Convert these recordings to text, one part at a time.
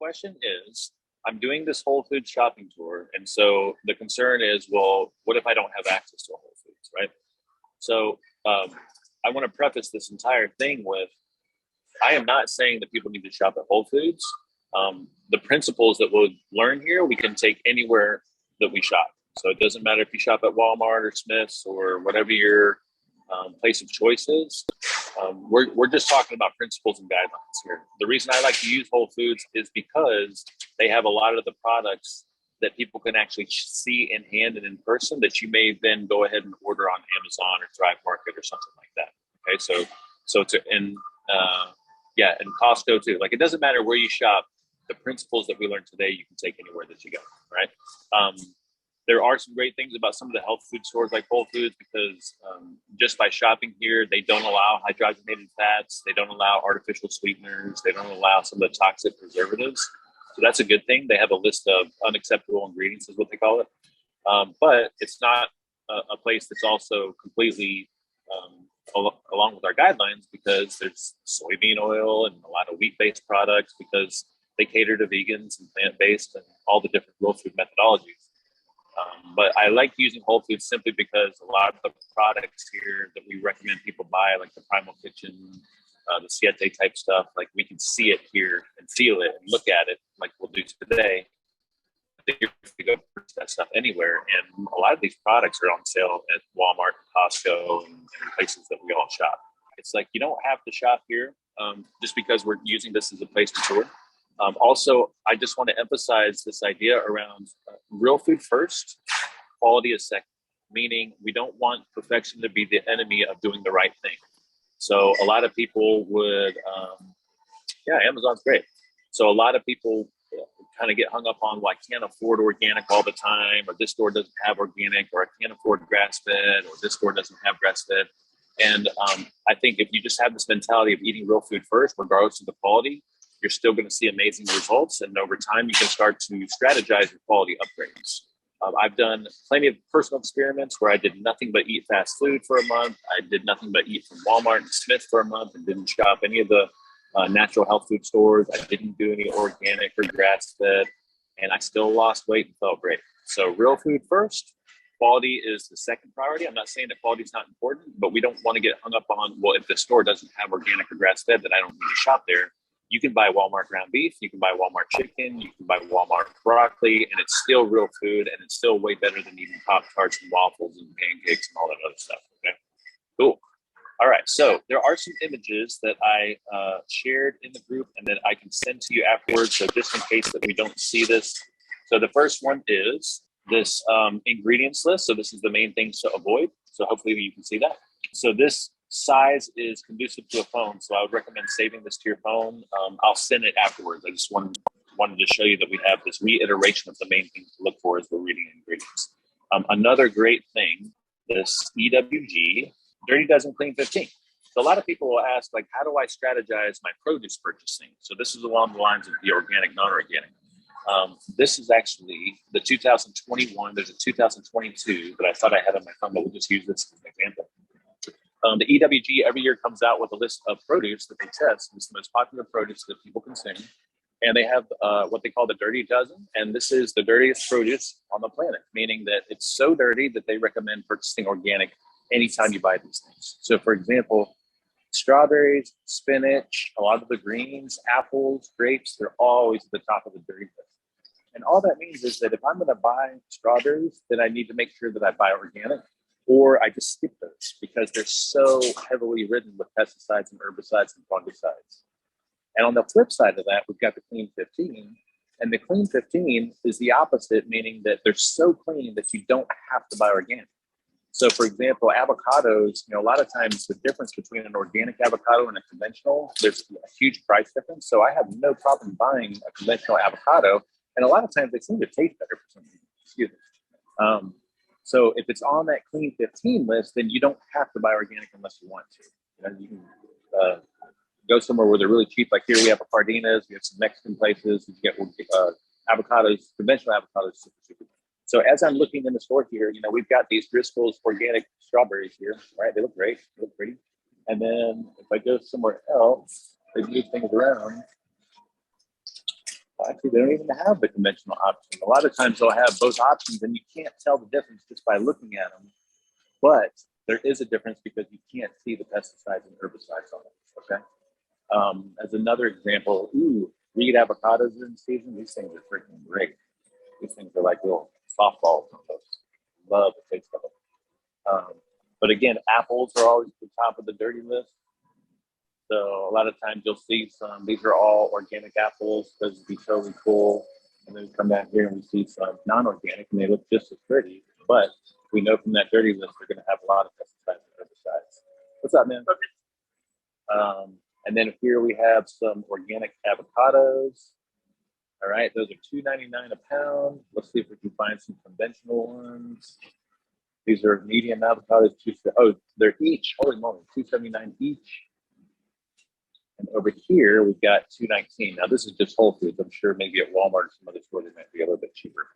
question is, I'm doing this Whole Foods shopping tour. And so the concern is, well, what if I don't have access to a Whole Foods, right? So I want to preface this entire thing with, I am not saying that people need to shop at Whole Foods. The principles that we'll learn here, we can take anywhere that we shop. So it doesn't matter if you shop at Walmart or Smith's or whatever your place of choice is. We're just talking about principles and guidelines here. The reason I like to use Whole Foods is because they have a lot of the products that people can actually see in hand and in person that you may then go ahead and order on Amazon or Thrive Market or something like that. Okay, so it's and Costco too. Like, it doesn't matter where you shop. The principles that we learned today, you can take anywhere that you go, right? There are some great things about some of the health food stores like Whole Foods because just by shopping here, they don't allow hydrogenated fats. They don't allow artificial sweeteners. They don't allow some of the toxic preservatives. So that's a good thing. They have a list of unacceptable ingredients is what they call it. But it's not a place that's also completely along with our guidelines because there's soybean oil and a lot of wheat-based products because they cater to vegans and plant-based and all the different real food methodologies. But I like using Whole Foods simply because a lot of the products here that we recommend people buy, like the Primal Kitchen, the Siete type stuff, like we can see it here and feel it and look at it like we'll do today. You go purchase that stuff anywhere. And a lot of these products are on sale at Walmart, Costco, and places that we all shop. It's like you don't have to shop here just because we're using this as a place to tour. Also, I just want to emphasize this idea around real food first, quality is second, meaning we don't want perfection to be the enemy of doing the right thing. So a lot of people would, Amazon's great. So a lot of people kind of get hung up on, well, I can't afford organic all the time, or this store doesn't have organic, or I can't afford grass-fed, or this store doesn't have grass-fed. And I think if you just have this mentality of eating real food first, regardless of the quality, you're still going to see amazing results. And over time, you can start to strategize your quality upgrades. I've done plenty of personal experiments where I did nothing but eat fast food for a month. I did nothing but eat from Walmart and Smith for a month and didn't shop any of the natural health food stores. I didn't do any organic or grass-fed, and I still lost weight and felt great. So real food first, quality is the second priority. I'm not saying that quality is not important, but we don't want to get hung up on, well, if the store doesn't have organic or grass-fed, then I don't need to shop there. You can buy Walmart ground beef, you can buy Walmart chicken, you can buy Walmart broccoli, and it's still real food, and it's still way better than eating Pop-Tarts and waffles and pancakes and all that other stuff, okay? Cool. All right, so there are some images that I shared in the group and that I can send to you afterwards, so just in case that we don't see this. So the first one is this ingredients list. So this is the main things to avoid. So hopefully you can see that. So this size is conducive to a phone, so I would recommend saving this to your phone. I'll send it afterwards. I just wanted to show you that we have this reiteration of the main things to look for as we're reading ingredients. Another great thing, this EWG Dirty Dozen Clean 15. So a lot of people will ask, like, how do I strategize my produce purchasing? So this is along the lines of the organic, non-organic. This is actually the 2021. There's a 2022 that I thought I had on my phone, but we'll just use this as an example. The EWG every year comes out with a list of produce that they test. It's the most popular produce that people consume. And they have what they call the Dirty Dozen. And this is the dirtiest produce on the planet, meaning that it's so dirty that they recommend purchasing organic anytime you buy these things. So for example, strawberries, spinach, a lot of the greens, apples, grapes, they're always at the top of the dirty list. And all that means is that if I'm going to buy strawberries, then I need to make sure that I buy organic. Or I just skip those because they're so heavily ridden with pesticides and herbicides and fungicides. And on the flip side of that, we've got the Clean 15. And the Clean 15 is the opposite, meaning that they're so clean that you don't have to buy organic. So for example, avocados, a lot of times the difference between an organic avocado and a conventional, there's a huge price difference. So I have no problem buying a conventional avocado. And a lot of times they seem to taste better for some reason. Excuse me. So if it's on that Clean 15 list, then you don't have to buy organic unless you want to. You can go somewhere where they're really cheap. Like here we have a Cardenas, we have some Mexican places. You get avocados, conventional avocados, super cheap. So as I'm looking in the store here, we've got these Driscoll's organic strawberries here, right? They look great, they look pretty. And then if I go somewhere else, they move things around. Actually, they don't even have the conventional option. A lot of times they'll have both options, and you can't tell the difference just by looking at them. But there is a difference because you can't see the pesticides and herbicides on it. Okay. As another example, reed avocados are in season. These things are freaking great. These things are like little softballs. Love the taste of them. But again, apples are always at the top of the dirty list. So a lot of times you'll see these are all organic apples because it'd be totally cool. And then we come down here and we see some non-organic and they look just as pretty. But we know from that dirty list, they're going to have a lot of pesticides and herbicides. What's up, man? And then here we have some organic avocados. All right, those are $2.99 a pound. Let's see if we can find some conventional ones. These are medium avocados. They're each, holy moly, $2.79 each. And over here, we've got $2.19. Now, this is just Whole Foods. I'm sure maybe at Walmart or some other store, they might be a little bit cheaper.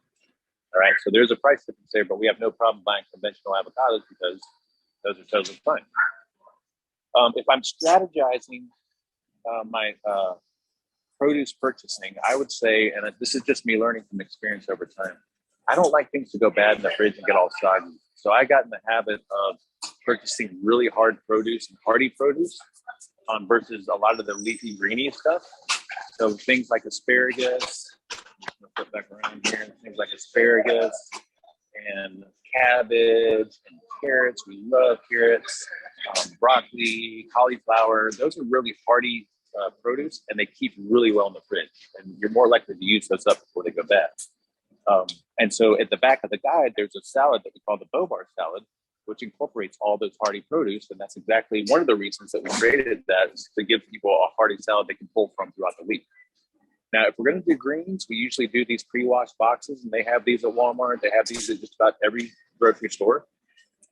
All right, so there's a price difference there, but we have no problem buying conventional avocados because those are totally fine. If I'm strategizing my produce purchasing, I would say, and this is just me learning from experience over time, I don't like things to go bad in the fridge and get all soggy. So I got in the habit of purchasing really hard produce and hardy produce versus a lot of the leafy greeny stuff. So things like asparagus, flip back around here, things like asparagus and cabbage and carrots. We love carrots, broccoli, cauliflower. Those are really hardy produce, and they keep really well in the fridge. And you're more likely to use those up before they go bad. And so at the back of the guide, there's a salad that we call the Bobar salad, which incorporates all those hardy produce. And that's exactly one of the reasons that we created that, is to give people a hardy salad they can pull from throughout the week. Now, if we're going to do greens, we usually do these pre-washed boxes, and they have these at Walmart. They have these at just about every grocery store.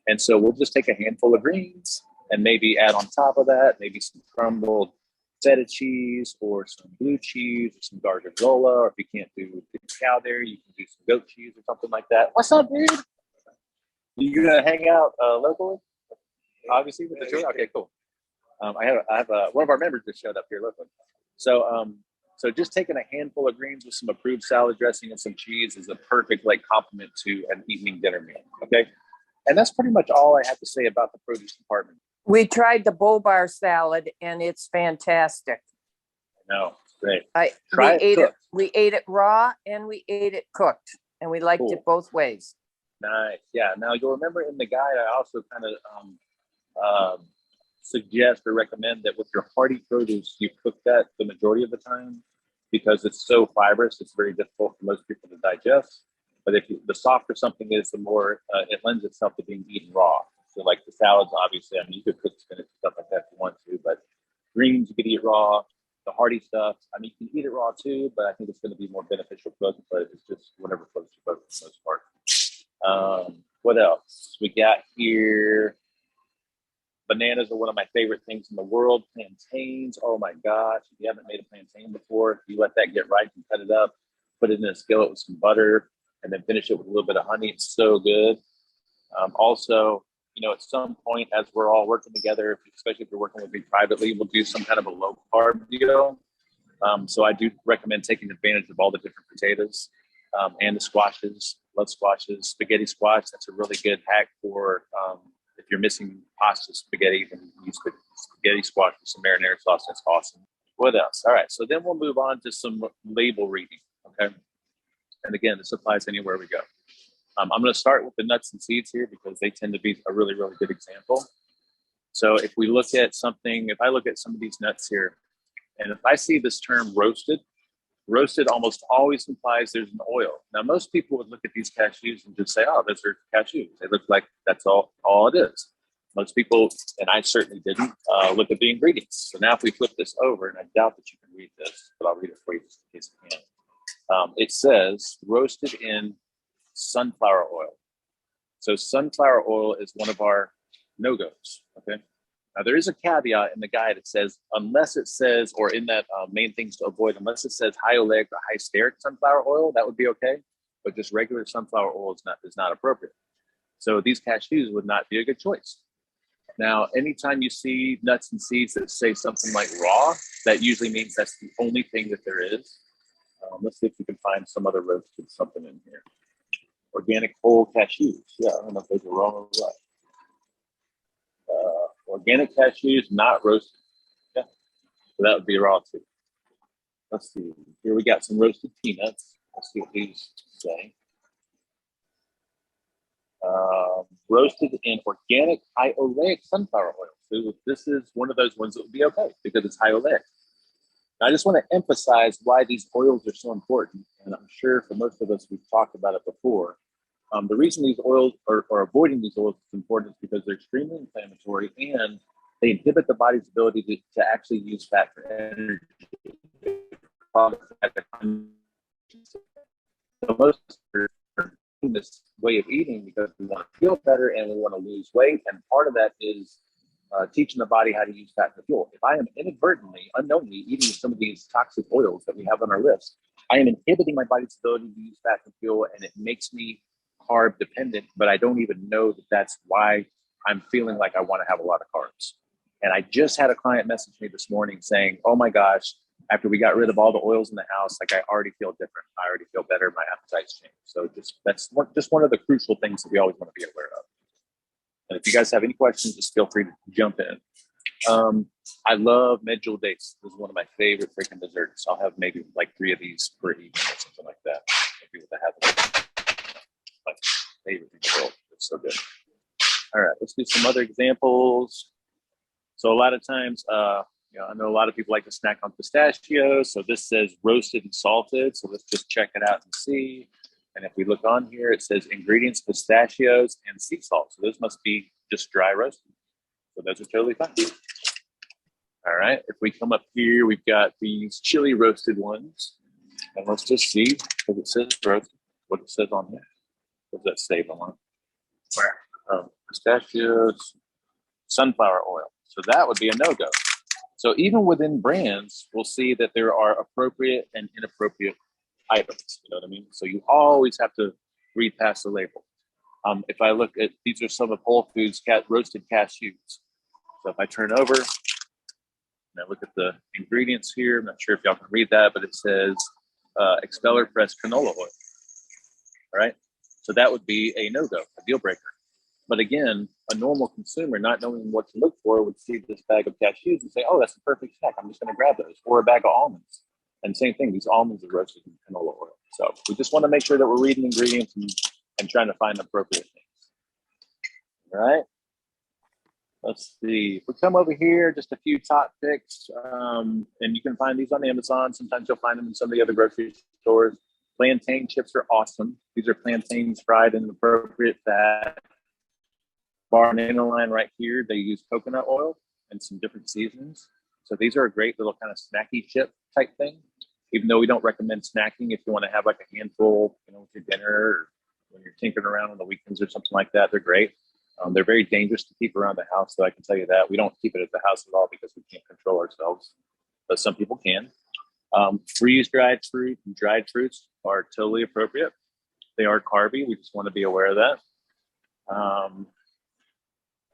And so we'll just take a handful of greens and maybe add on top of that, maybe some crumbled feta cheese or some blue cheese or some granola. Or if you can't do cow there, you can do some goat cheese or something like that. What's up, dude? You gonna hang out locally? Obviously with the tour. Okay, cool. I have one of our members just showed up here locally. So just taking a handful of greens with some approved salad dressing and some cheese is a perfect complement to an evening dinner meal. Okay, and that's pretty much all I have to say about the produce department. We tried the Bobar salad and it's fantastic. No, great. We ate it raw and we ate it cooked, and we liked it both ways. Nice. Yeah. Now you'll remember in the guide, I also kind of suggest or recommend that with your hardy produce, you cook that the majority of the time because it's so fibrous. It's very difficult for most people to digest. But the softer something is, the more it lends itself to being eaten raw. So like the salads, obviously, I mean, you could cook spinach and stuff like that if you want to, but greens, you could eat raw. The hardy stuff, I mean, you can eat it raw too, but I think it's going to be more beneficial cooked, but it's just whatever floats your boat for the most part. What else? We got here. Bananas are one of my favorite things in the world. Plantains, oh my gosh. If you haven't made a plantain before, if you let that get ripe and cut it up, put it in a skillet with some butter, and then finish it with a little bit of honey, it's so good. Also, at some point, as we're all working together, especially if you're working with me privately, we'll do some kind of a low carb deal. So I do recommend taking advantage of all the different potatoes and the squashes. Love squashes. Spaghetti squash, that's a really good hack for if you're missing pasta spaghetti, then use spaghetti squash with some marinara sauce. That's awesome. What else? All right, so then we'll move on to some label reading, okay? And again, this applies anywhere we go. I'm going to start with the nuts and seeds here because they tend to be a really, really good example. So if we look at something, if I look at some of these nuts here, and if I see this term roasted almost always implies there's an oil. Now, most people would look at these cashews and just say, oh, those are cashews. They look like that's all it is. Most people, and I certainly didn't, look at the ingredients. So now if we flip this over, and I doubt that you can read this, but I'll read it for you just in case you can. It says roasted in sunflower oil. So sunflower oil is one of our no-goes, okay? Now, there is a caveat in the guide. It says, unless it says, or in that main things to avoid, unless it says high oleic or high stearic sunflower oil, that would be okay. But just regular sunflower oil is not appropriate. So these cashews would not be a good choice. Now, anytime you see nuts and seeds that say something like raw, that usually means that's the only thing that there is. Let's see if we can find some other roasted something in here. Organic whole cashews. Yeah, I don't know if those are wrong or right. Organic cashews, not roasted. Yeah, so that would be raw too. Let's see. Here we got some roasted peanuts. Let's see what these say. Roasted in organic high oleic sunflower oil. So this is one of those ones that would be okay because it's high oleic. I just want to emphasize why these oils are so important. And I'm sure for most of us, we've talked about it before. The reason these oils or avoiding these oils is important is because they're extremely inflammatory and they inhibit the body's ability to actually use fat for energy. So most are doing this way of eating because we want to feel better and we want to lose weight. And part of that is teaching the body how to use fat for fuel. If I am inadvertently, unknowingly eating some of these toxic oils that we have on our list, I am inhibiting my body's ability to use fat for fuel, and it makes me carb dependent, but I don't even know that that's why I'm feeling like I want to have a lot of carbs. And I just had a client message me this morning saying, oh my gosh, after we got rid of all the oils in the house, like I already feel different. I already feel better. My appetite's changed. So that's just one of the crucial things that we always want to be aware of. And if you guys have any questions, just feel free to jump in. I love medjool dates. This is one of my favorite freaking desserts. I'll have maybe like 3 of these per evening or something like that. Maybe with a half my favorite thing in the world. It's so good. All right, let's do some other examples. So a lot of times, I know a lot of people like to snack on pistachios. So this says roasted and salted. So let's just check it out and see. And if we look on here, it says ingredients, pistachios, and sea salt. So those must be just dry roasted. So those are totally fine. All right, if we come up here, we've got these chili roasted ones. And let's just see, because it says roasted, what it says on here. What does that say on? Pistachios, sunflower oil. So that would be a no-go. So even within brands, we'll see that there are appropriate and inappropriate items. You know what I mean? So you always have to read past the label. If I look at, these are some of Whole Foods roasted cashews. So if I turn over and I look at the ingredients here, I'm not sure if y'all can read that, but it says expeller pressed canola oil. All right. So that would be a no-go, a deal breaker. But again, a normal consumer, not knowing what to look for, would see this bag of cashews and say, oh, that's a perfect snack. I'm just going to grab those. Or a bag of almonds. And same thing, these almonds are roasted in canola oil. So we just want to make sure that we're reading ingredients and trying to find appropriate things. All right. Let's see. If we come over here, just a few top picks. And you can find these on Amazon. Sometimes you'll find them in some of the other grocery stores. Plantain chips are awesome. These are plantains fried in appropriate fat. Banana line right here, they use coconut oil and some different seasonings. So these are a great little kind of snacky chip type thing. Even though we don't recommend snacking, if you want to have like a handful, with your dinner or when you're tinkering around on the weekends or something like that, they're great. They're very dangerous to keep around the house, so I can tell you that. We don't keep it at the house at all because we can't control ourselves, but some people can. Freeze dried fruit and dried fruits are totally appropriate. They are carby. We just want to be aware of that.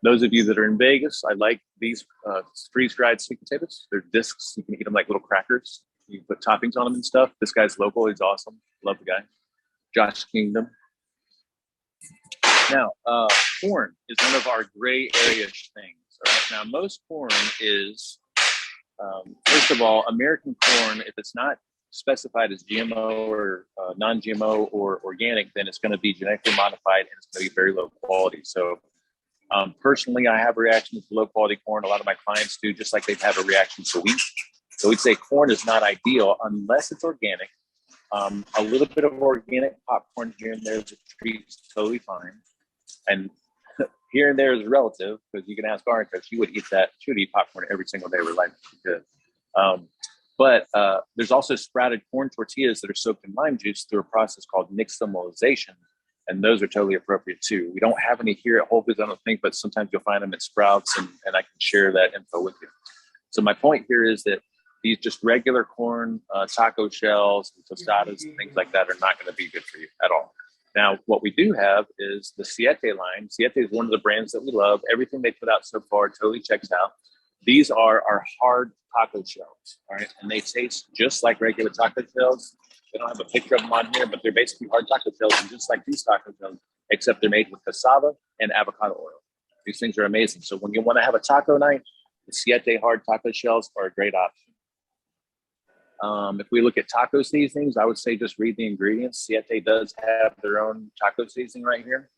Those of you that are in Vegas, I like these freeze-dried sweet potatoes. They're discs. You can eat them like little crackers. You can put toppings on them and stuff. This guy's local. He's awesome. Love the guy. Josh Kingdom. Now, corn is one of our gray area things. All right. Now, most corn is, first of all, American corn, if it's not specified as GMO or non-GMO or organic, then it's going to be genetically modified and it's going to be very low quality. So personally, I have reactions to low quality corn. A lot of my clients do, just like they have a reaction to wheat. So we'd say corn is not ideal unless it's organic. A little bit of organic popcorn here and there is a treat, totally fine. And here and there is relative, because you can ask Arnica, she would eat that. She would eat popcorn every single day of her life. She could. But there's also sprouted corn tortillas that are soaked in lime juice through a process called nixtamalization. And those are totally appropriate too. We don't have any here at Whole Foods, I don't think, but sometimes you'll find them at Sprouts and I can share that info with you. So my point here is that these just regular corn taco shells and tostadas and things like that are not going to be good for you at all. Now, what we do have is the Siete line. Siete is one of the brands that we love. Everything they put out so far totally checks out. These are our hard taco shells, all right? And they taste just like regular taco shells. They don't have a picture of them on here, but they're basically hard taco shells, and just like these taco shells, except they're made with cassava and avocado oil. These things are amazing. So when you want to have a taco night, the Siete hard taco shells are a great option. If we look at taco seasonings, I would say just read the ingredients. Siete does have their own taco seasoning right here.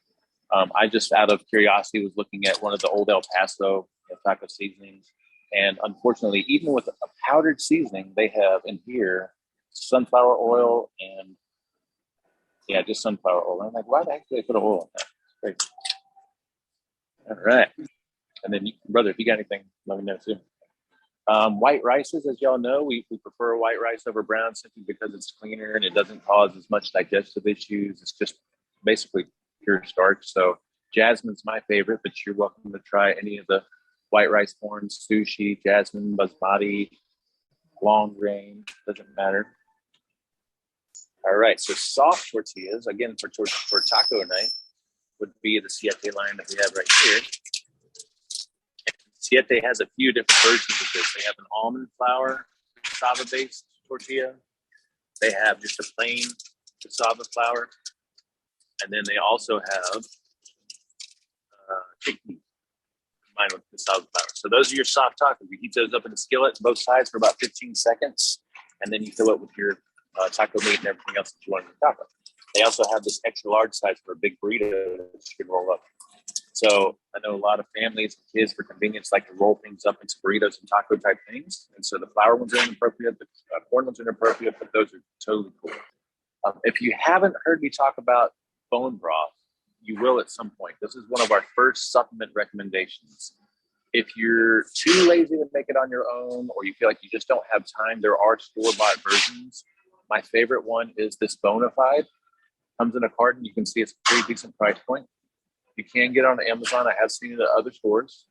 I just, out of curiosity, was looking at one of the old El Paso taco seasonings. And unfortunately, even with a powdered seasoning, they have in here sunflower oil and, yeah, just sunflower oil. I'm like, why the heck do they put oil in that? It's crazy. All right. And then, brother, if you got anything, let me know too. White rices, as y'all know, we prefer white rice over brown simply because it's cleaner and it doesn't cause as much digestive issues. It's just basically pure starch. So jasmine's my favorite, but you're welcome to try any of the white rice forms, sushi, jasmine, basmati, long grain, doesn't matter. All right, so soft tortillas, again, for taco night, would be the Siete line that we have right here. Siete has a few different versions of this. They have an almond flour, cassava-based tortilla. They have just a plain cassava flour. And then they also have chickpea combined with cassava flour. So those are your soft tacos. You heat those up in the skillet, both sides, for about 15 seconds. And then you fill it with your taco meat and everything else that you want in the taco. They also have this extra large size for a big burrito that you can roll up. So I know a lot of families and kids, for convenience, like to roll things up into burritos and taco type things. And so the flour ones are inappropriate, the corn ones are inappropriate, but those are totally cool. If you haven't heard me talk about bone broth, you will at some point. This is one of our first supplement recommendations. If you're too lazy to make it on your own, or you feel like you just don't have time, there are store-bought versions. My favorite one is this Bonafide. Comes in a carton. You can see it's a pretty decent price point. You can get it on Amazon. I have seen it at other stores.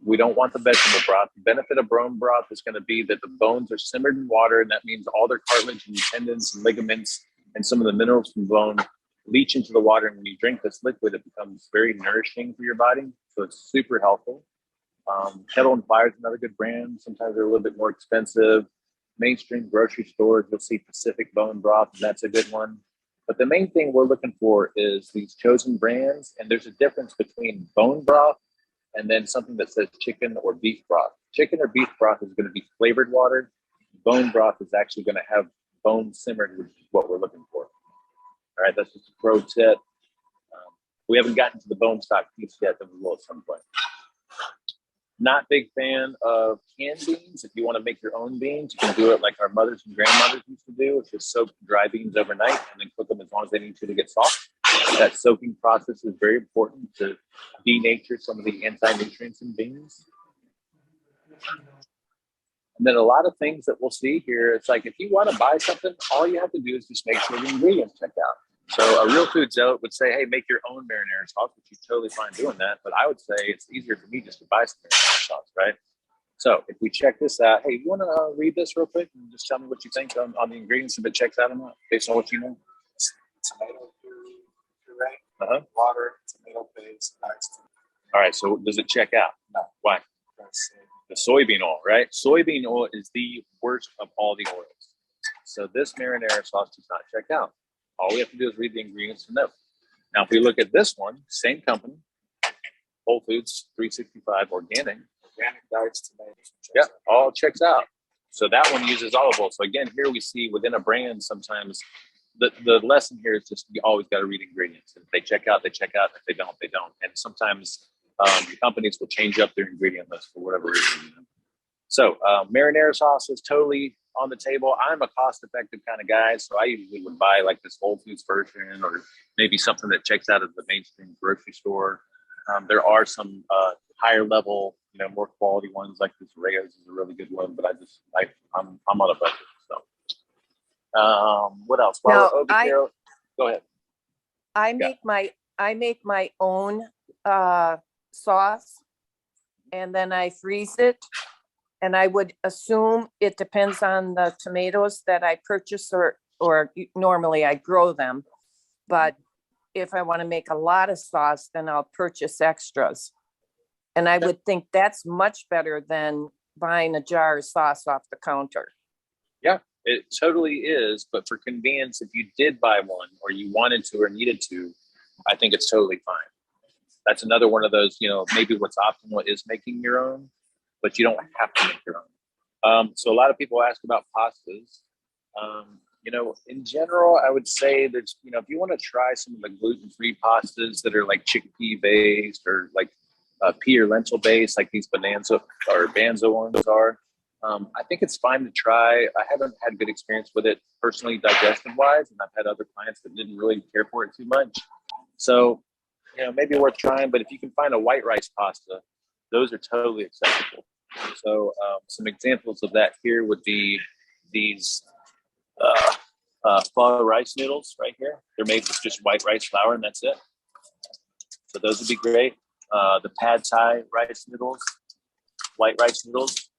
We don't want the vegetable broth. The benefit of bone broth is going to be that the bones are simmered in water, and that means all their cartilage and tendons and ligaments and some of the minerals from bone leach into the water. And when you drink this liquid, it becomes very nourishing for your body. So it's super helpful. Kettle and Fire is another good brand. Sometimes they're a little bit more expensive. Mainstream grocery stores, you'll see Pacific Bone Broth, and that's a good one. But the main thing we're looking for is these chosen brands, and there's a difference between bone broth and then something that says chicken or beef broth. Chicken or beef broth is going to be flavored water. Bone broth is actually going to have bone simmered, which is what we're looking for. All right, that's just a pro tip. We haven't gotten to the bone stock piece yet, but we will at some point. Not big fan of canned beans. If you want to make your own beans, you can do it like our mothers and grandmothers used to do, which is soak dry beans overnight and then cook them as long as they need to get soft. That soaking process is very important to denature some of the anti-nutrients in beans. And then a lot of things that we'll see here, it's like if you want to buy something, all you have to do is just make sure the ingredients check out. So a real food zealot would say, hey, make your own marinara sauce, which you're totally fine doing that. But I would say it's easier for me just to buy some marinara sauce, right? So if we check this out, hey, you want to read this real quick and just tell me what you think on the ingredients, if it checks out or not, based on what you know? Tomato puree, water, tomato paste, nice. All right, so does it check out? No. Why? The soybean oil, right? Soybean oil is the worst of all the oils. So this marinara sauce does not check out. All we have to do is read the ingredients and know. Now, if we look at this one, same company, Whole Foods 365 organic diets, tomatoes. Yeah, all checks out. So that one uses olive oil. So again, here we see within a brand, sometimes the lesson here is just you always got to read ingredients. If they check out, they check out. If they don't, they don't. And sometimes companies will change up their ingredient list for whatever reason. So marinara sauce is totally on the table. I'm a cost-effective kind of guy, so I usually would buy like this Whole Foods version, or maybe something that checks out at the mainstream grocery store. There are some higher level, more quality ones, like this Reyes is a really good one, but I'm on a budget. So what else? Now, Go ahead. I make my own sauce, and then I freeze it. And I would assume it depends on the tomatoes that I purchase, or normally I grow them. But if I want to make a lot of sauce, then I'll purchase extras. And I would think that's much better than buying a jar of sauce off the counter. Yeah, It totally is, but for convenience, if you did buy one or you wanted to or needed to, I think it's totally fine. That's another one of those, maybe what's optimal is making your own, but you don't have to make your own. So a lot of people ask about pastas. In general, I would say there's, if you want to try some of the gluten-free pastas that are like chickpea based or like pea or lentil based, like these Bonanza or Banzo ones are, I think it's fine to try. I haven't had good experience with it personally, digestion wise, and I've had other clients that didn't really care for it too much. So, maybe worth trying. But if you can find a white rice pasta, those are totally acceptable. So some examples of that here would be these pho rice noodles right here. They're made with just white rice flour, and that's it. So those would be great. The pad thai rice noodles, white rice noodles.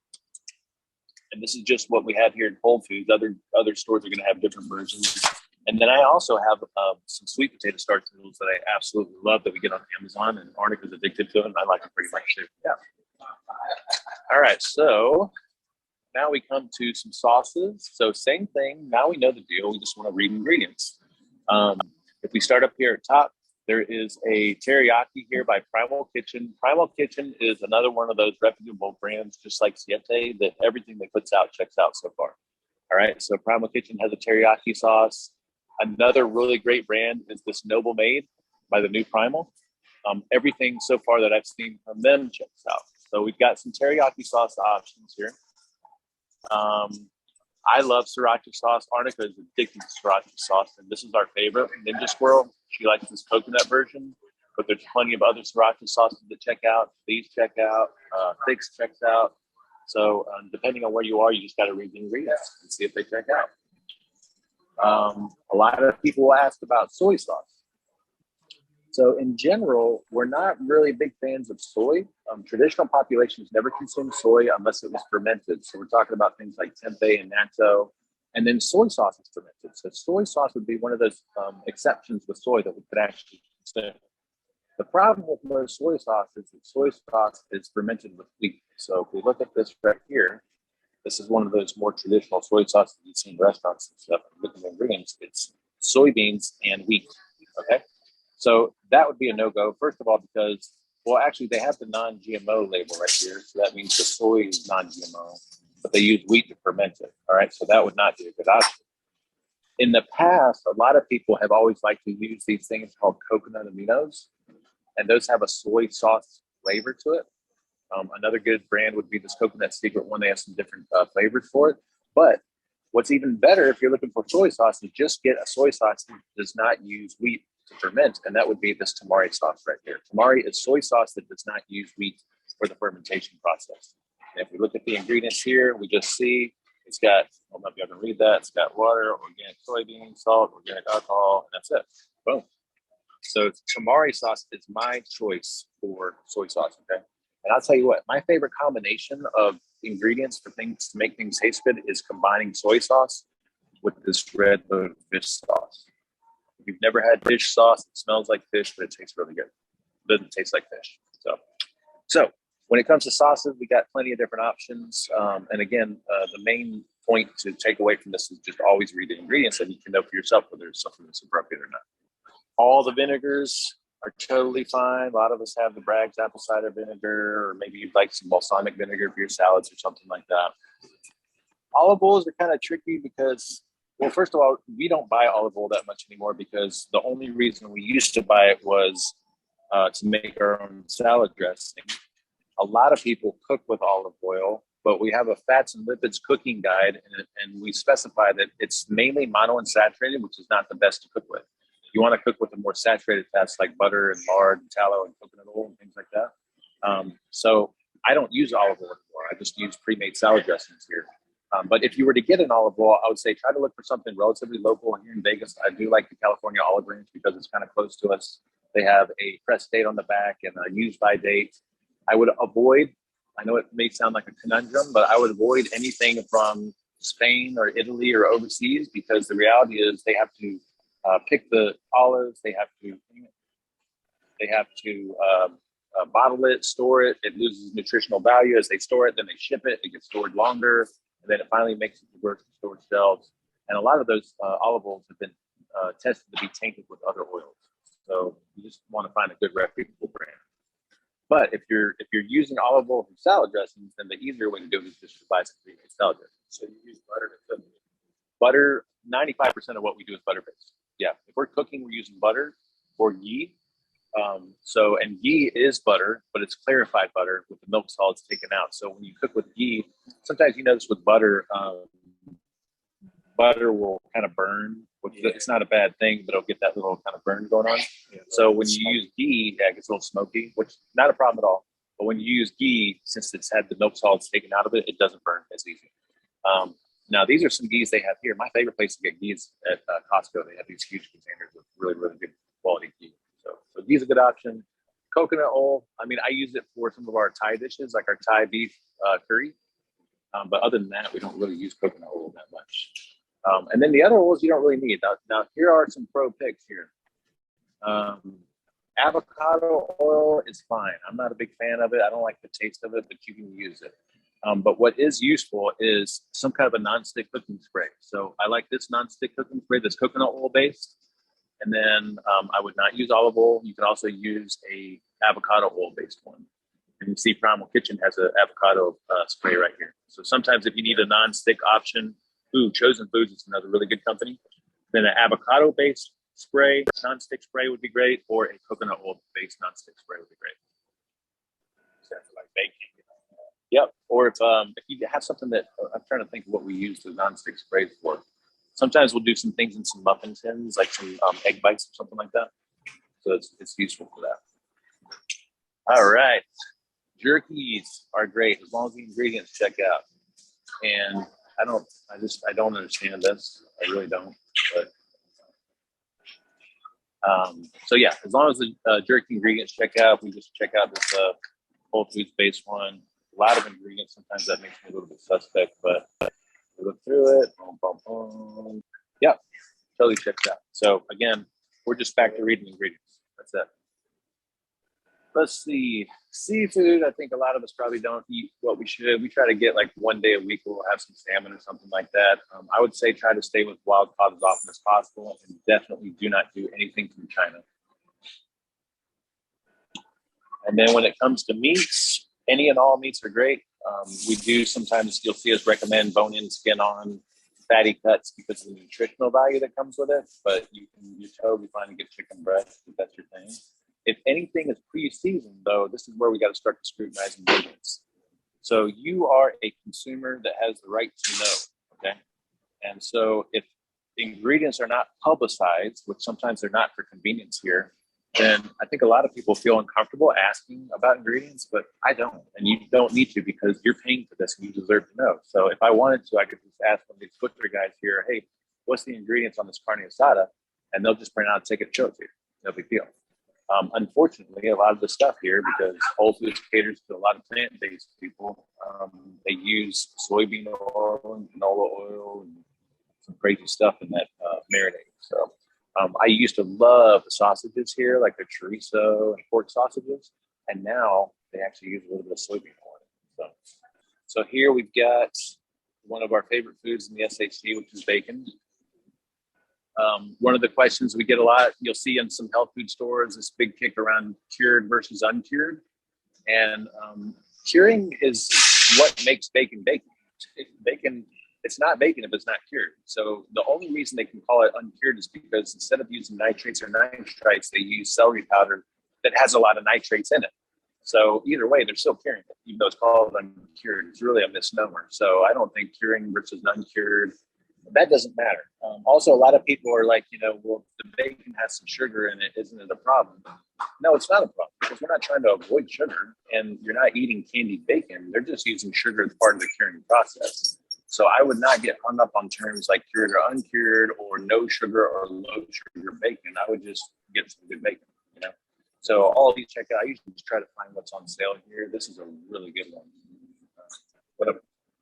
And this is just what we have here in Whole Foods. Other stores are going to have different versions. And then I also have some sweet potato starch noodles that I absolutely love that we get on Amazon, and Arnica's addicted to them. I like them pretty much too. Yeah. All right, so now we come to some sauces. So same thing. Now we know the deal. We just want to read ingredients. If we start up here at top, there is a teriyaki here by Primal Kitchen. Primal Kitchen is another one of those reputable brands, just like Siete, that everything they puts out checks out so far. All right, so Primal Kitchen has a teriyaki sauce. Another really great brand is this Noble Made by the new Primal. Everything so far that I've seen from them checks out. So we've got some teriyaki sauce options here. I love sriracha sauce. Arnica is addicted to sriracha sauce, and this is our favorite. Ninja Squirrel, she likes this coconut version, but there's plenty of other sriracha sauces that check out. These check out. Thicks checks out. So depending on where you are, you just got to read the ingredients and see if they check out. A lot of people ask about soy sauce. So in general, we're not really big fans of soy. Traditional populations never consume soy unless it was fermented. So we're talking about things like tempeh and natto. And then soy sauce is fermented. So soy sauce would be one of those exceptions with soy that we could actually consume. The problem with most soy sauce is that soy sauce is fermented with wheat. So if we look at this right here, this is one of those more traditional soy sauces you see in restaurants and stuff. Look at the ingredients. It's soybeans and wheat. Okay. So that would be a no-go, first of all, because, well, actually, they have the non-GMO label right here. So that means the soy is non-GMO, but they use wheat to ferment it. All right. So that would not be a good option. In the past, a lot of people have always liked to use these things called coconut aminos, and those have a soy sauce flavor to it. Another good brand would be this Coconut Secret one. They have some different flavors for it. But what's even better if you're looking for soy sauce is just get a soy sauce that does not use wheat to ferment, and that would be this tamari sauce right here. Tamari is soy sauce that does not use wheat for the fermentation process. And if we look at the ingredients here, we just see it's got, I don't know if you can read that, it's got water, organic soybean, salt, organic alcohol, and that's it. Boom. So tamari sauce is my choice for soy sauce, okay? And I'll tell you what, my favorite combination of ingredients for things to make things taste good is combining soy sauce with this red lotus fish sauce. If you've never had fish sauce, it smells like fish, but it tastes really good. It doesn't taste like fish. So when it comes to sauces, we got plenty of different options. And again, the main point to take away from this is just always read the ingredients so you can know for yourself whether it's something that's appropriate or not. All the vinegars are totally fine. A lot of us have the Bragg's apple cider vinegar, or maybe you'd like some balsamic vinegar for your salads or something like that. Olive oils are kind of tricky because, well, first of all, we don't buy olive oil that much anymore because the only reason we used to buy it was to make our own salad dressing. A lot of people cook with olive oil, but we have a fats and lipids cooking guide, and we specify that it's mainly monounsaturated, which is not the best to cook with. You want to cook with the more saturated fats like butter and lard and tallow and coconut oil and things like that. So I don't use olive oil anymore. I just use pre-made salad dressings here. But if you were to get an olive oil, I would say try to look for something relatively local here in Vegas. I do like the California Olive Range because it's kind of close to us. They have a press date on the back and a use by date. I would avoid, I know it may sound like a conundrum, but I would avoid anything from Spain or Italy or overseas because the reality is they have to pick the olives, they have to bottle it, store it. It loses nutritional value as they store it. Then they ship it. It gets stored longer. and then it finally makes it to grocery store shelves. And a lot of those olive oils have been tested to be tainted with other oils. So you just want to find a good reputable brand. But if you're using olive oil for salad dressings, then the easier way to do it is just to buy some pre-made salad dressing. So you use butter to cook. Butter, 95% of what we do is butter based. Yeah, if we're cooking, we're using butter or ghee. And ghee is butter, but it's clarified butter with the milk solids taken out. So when you cook with ghee, sometimes you notice with butter, butter will kind of burn, which it's not a bad thing, but it'll get that little kind of burn going on. Yeah, so when you use ghee, yeah, it gets a little smoky, which is not a problem at all. But when you use ghee, since it's had the milk solids taken out of it, it doesn't burn as easy. Now, these are some ghees they have here. My favorite place to get ghee is at Costco. They have these huge containers with really, really good quality ghee. So ghee's a good option. Coconut oil, I mean, I use it for some of our Thai dishes, like our Thai beef curry. But other than that, we don't really use coconut oil that much. And then the other oils you don't really need. Now here are some pro picks here. Avocado oil is fine. I'm not a big fan of it. I don't like the taste of it, but you can use it. But what is useful is some kind of a non-stick cooking spray. So I like this non-stick cooking spray that's coconut oil based. And then I would not use olive oil. You can also use a avocado oil based one. And you see Primal Kitchen has an avocado spray right here. So sometimes if you need a non-stick option, Chosen Foods is another really good company. Then an avocado based spray, non-stick spray would be great, or a coconut oil based non-stick spray would be great. Except for like baking. Yep. Or if you have something that I'm trying to think of what we use the non-stick sprays for. Sometimes we'll do some things in some muffin tins, like some egg bites or something like that. So it's useful for that. All right. Jerkies are great as long as the ingredients check out. And I don't understand this. I really don't. But so yeah, as long as the jerky ingredients check out, we just check out this Whole Foods based one. A lot of ingredients. Sometimes that makes me a little bit suspect, but we look through it. Boom, boom, boom. Yeah, totally checks out. So again, we're just back to reading ingredients. That's it. Let's see. Seafood, I think a lot of us probably don't eat what we should. We try to get like one day a week we'll have some salmon or something like that. I would say try to stay with wild caught as often as possible, and definitely do not do anything from China. And then when it comes to meats, any and all meats are great. We do sometimes, you'll see us recommend bone-in, skin-on, fatty cuts because of the nutritional value that comes with it. But you're totally fine to get chicken breast if that's your thing. If anything is pre-seasoned, though, this is where we got to start to scrutinize ingredients. So you are a consumer that has the right to know, okay? And so if the ingredients are not publicized, which sometimes they're not for convenience here, then I think a lot of people feel uncomfortable asking about ingredients, but I don't. And you don't need to because you're paying for this and you deserve to know. So if I wanted to, I could just ask one of these butcher guys here, hey, what's the ingredients on this carne asada? And they'll just print out a ticket and show it to you. No big deal. Unfortunately, a lot of the stuff here, because Whole Foods caters to a lot of plant-based people, they use soybean oil and canola oil and some crazy stuff in that marinade. So I used to love the sausages here, like the chorizo and pork sausages, and now they actually use a little bit of soybean oil. So here we've got one of our favorite foods in the SHC, which is bacon. One of the questions we get a lot, you'll see in some health food stores, this big kick around cured versus uncured. And curing is what makes bacon bacon. Bacon, it's not bacon if it's not cured. So the only reason they can call it uncured is because instead of using nitrates or nitrites, they use celery powder that has a lot of nitrates in it. So either way, they're still curing it, even though it's called uncured. It's really a misnomer. So I don't think curing versus uncured, that doesn't matter. Also, a lot of people are like, well, the bacon has some sugar in it. Isn't it a problem? No, it's not a problem because we're not trying to avoid sugar and you're not eating candied bacon. They're just using sugar as part of the curing process. So I would not get hung up on terms like cured or uncured or no sugar or low sugar bacon. I would just get some good bacon, So all of these check out. I usually just try to find what's on sale here. This is a really good one.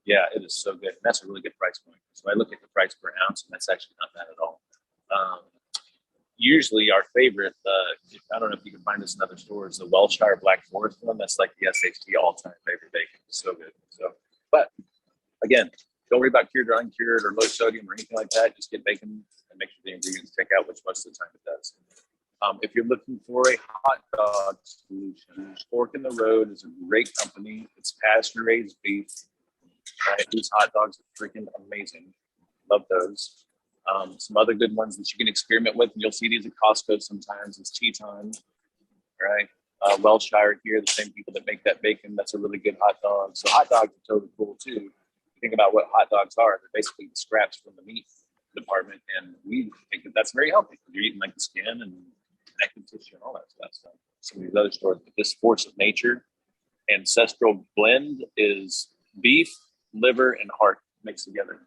Yeah, it is so good. And that's a really good price point. So I look at the price per ounce, and that's actually not bad at all. Usually our favorite, I don't know if you can find this in other stores, the Welshire Black Forest one. That's like the SHT all-time favorite bacon. It's so good. So, but again, Don't worry about cured or uncured or low sodium or anything like that. Just get bacon and make sure the ingredients check out, which most of the time it does. If you're looking for a hot dog solution, Fork in the Road is a great company. It's pasture-raised beef. Right? These hot dogs are freaking amazing. Love those. Some other good ones that you can experiment with, and you'll see these at Costco sometimes, is Teton, right? Welshire here, the same people that make that bacon. That's a really good hot dog. So hot dogs are totally cool too. Think about what hot dogs are. They're basically the scraps from the meat department, and we think that that's very healthy. You're eating like the skin and connective tissue and all that stuff. So some of these other stores, but this Force of Nature ancestral blend is beef, liver, and heart mixed together.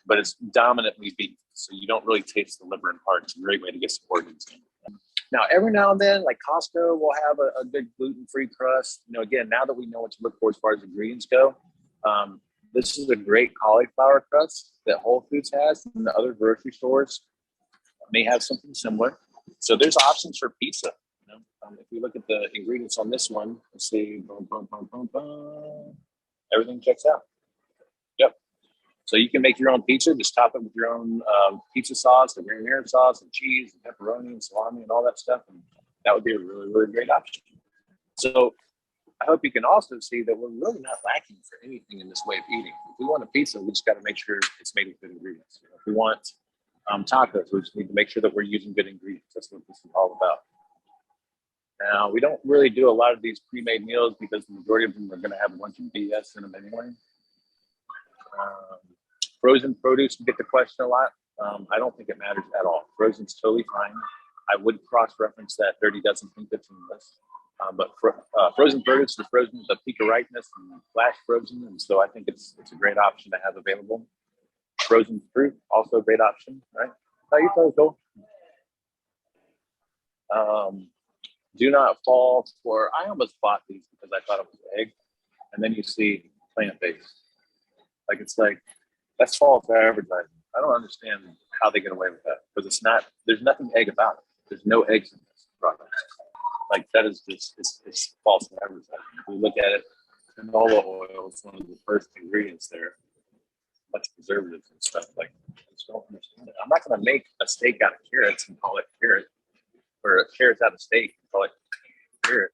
But it's dominantly beef, so you don't really taste the liver and heart. It's a great way to get some organs in. Now, every now and then, like Costco will have a good gluten-free crust. You know, again, now that we know what to look for as far as ingredients go, this is a great cauliflower crust that Whole Foods has, and the other grocery stores may have something similar. So there's options for pizza. You know? If we look at the ingredients on this one, let's see, boom, boom, boom, boom, boom. Everything checks out. Yep. So you can make your own pizza, just top it with your own pizza sauce, and marinara sauce, and cheese, and pepperoni, and salami, and all that stuff. And that would be a really, really great option. So I hope you can also see that we're really not lacking for anything in this way of eating. If we want a pizza, we just got to make sure it's made with good ingredients. You know, if we want tacos, we just need to make sure that we're using good ingredients. That's what this is all about. Now, we don't really do a lot of these pre-made meals because the majority of them are going to have a bunch of BS in them anyway. Frozen produce, we get the question a lot. I don't think it matters at all. Frozen's totally fine. I would cross-reference that Dirty Dozen Clean list. But frozen produce is frozen with the peak of ripeness and flash frozen, and so I think it's a great option to have available. Frozen fruit, also a great option, right? No, you're totally cool. Do not fall for, I almost bought these because I thought it was egg, and then you see plant-based. It's like, that's false advertising. I don't understand how they get away with that, because it's not, there's nothing egg about it. There's no eggs in this product. Like, that is just, it's false advertising. If we look at it, canola oil is one of the first ingredients there. Much preservatives and stuff. Like, I just don't understand it. I'm not going to make a steak out of carrots and call it carrot, or carrots out of steak and call it carrot.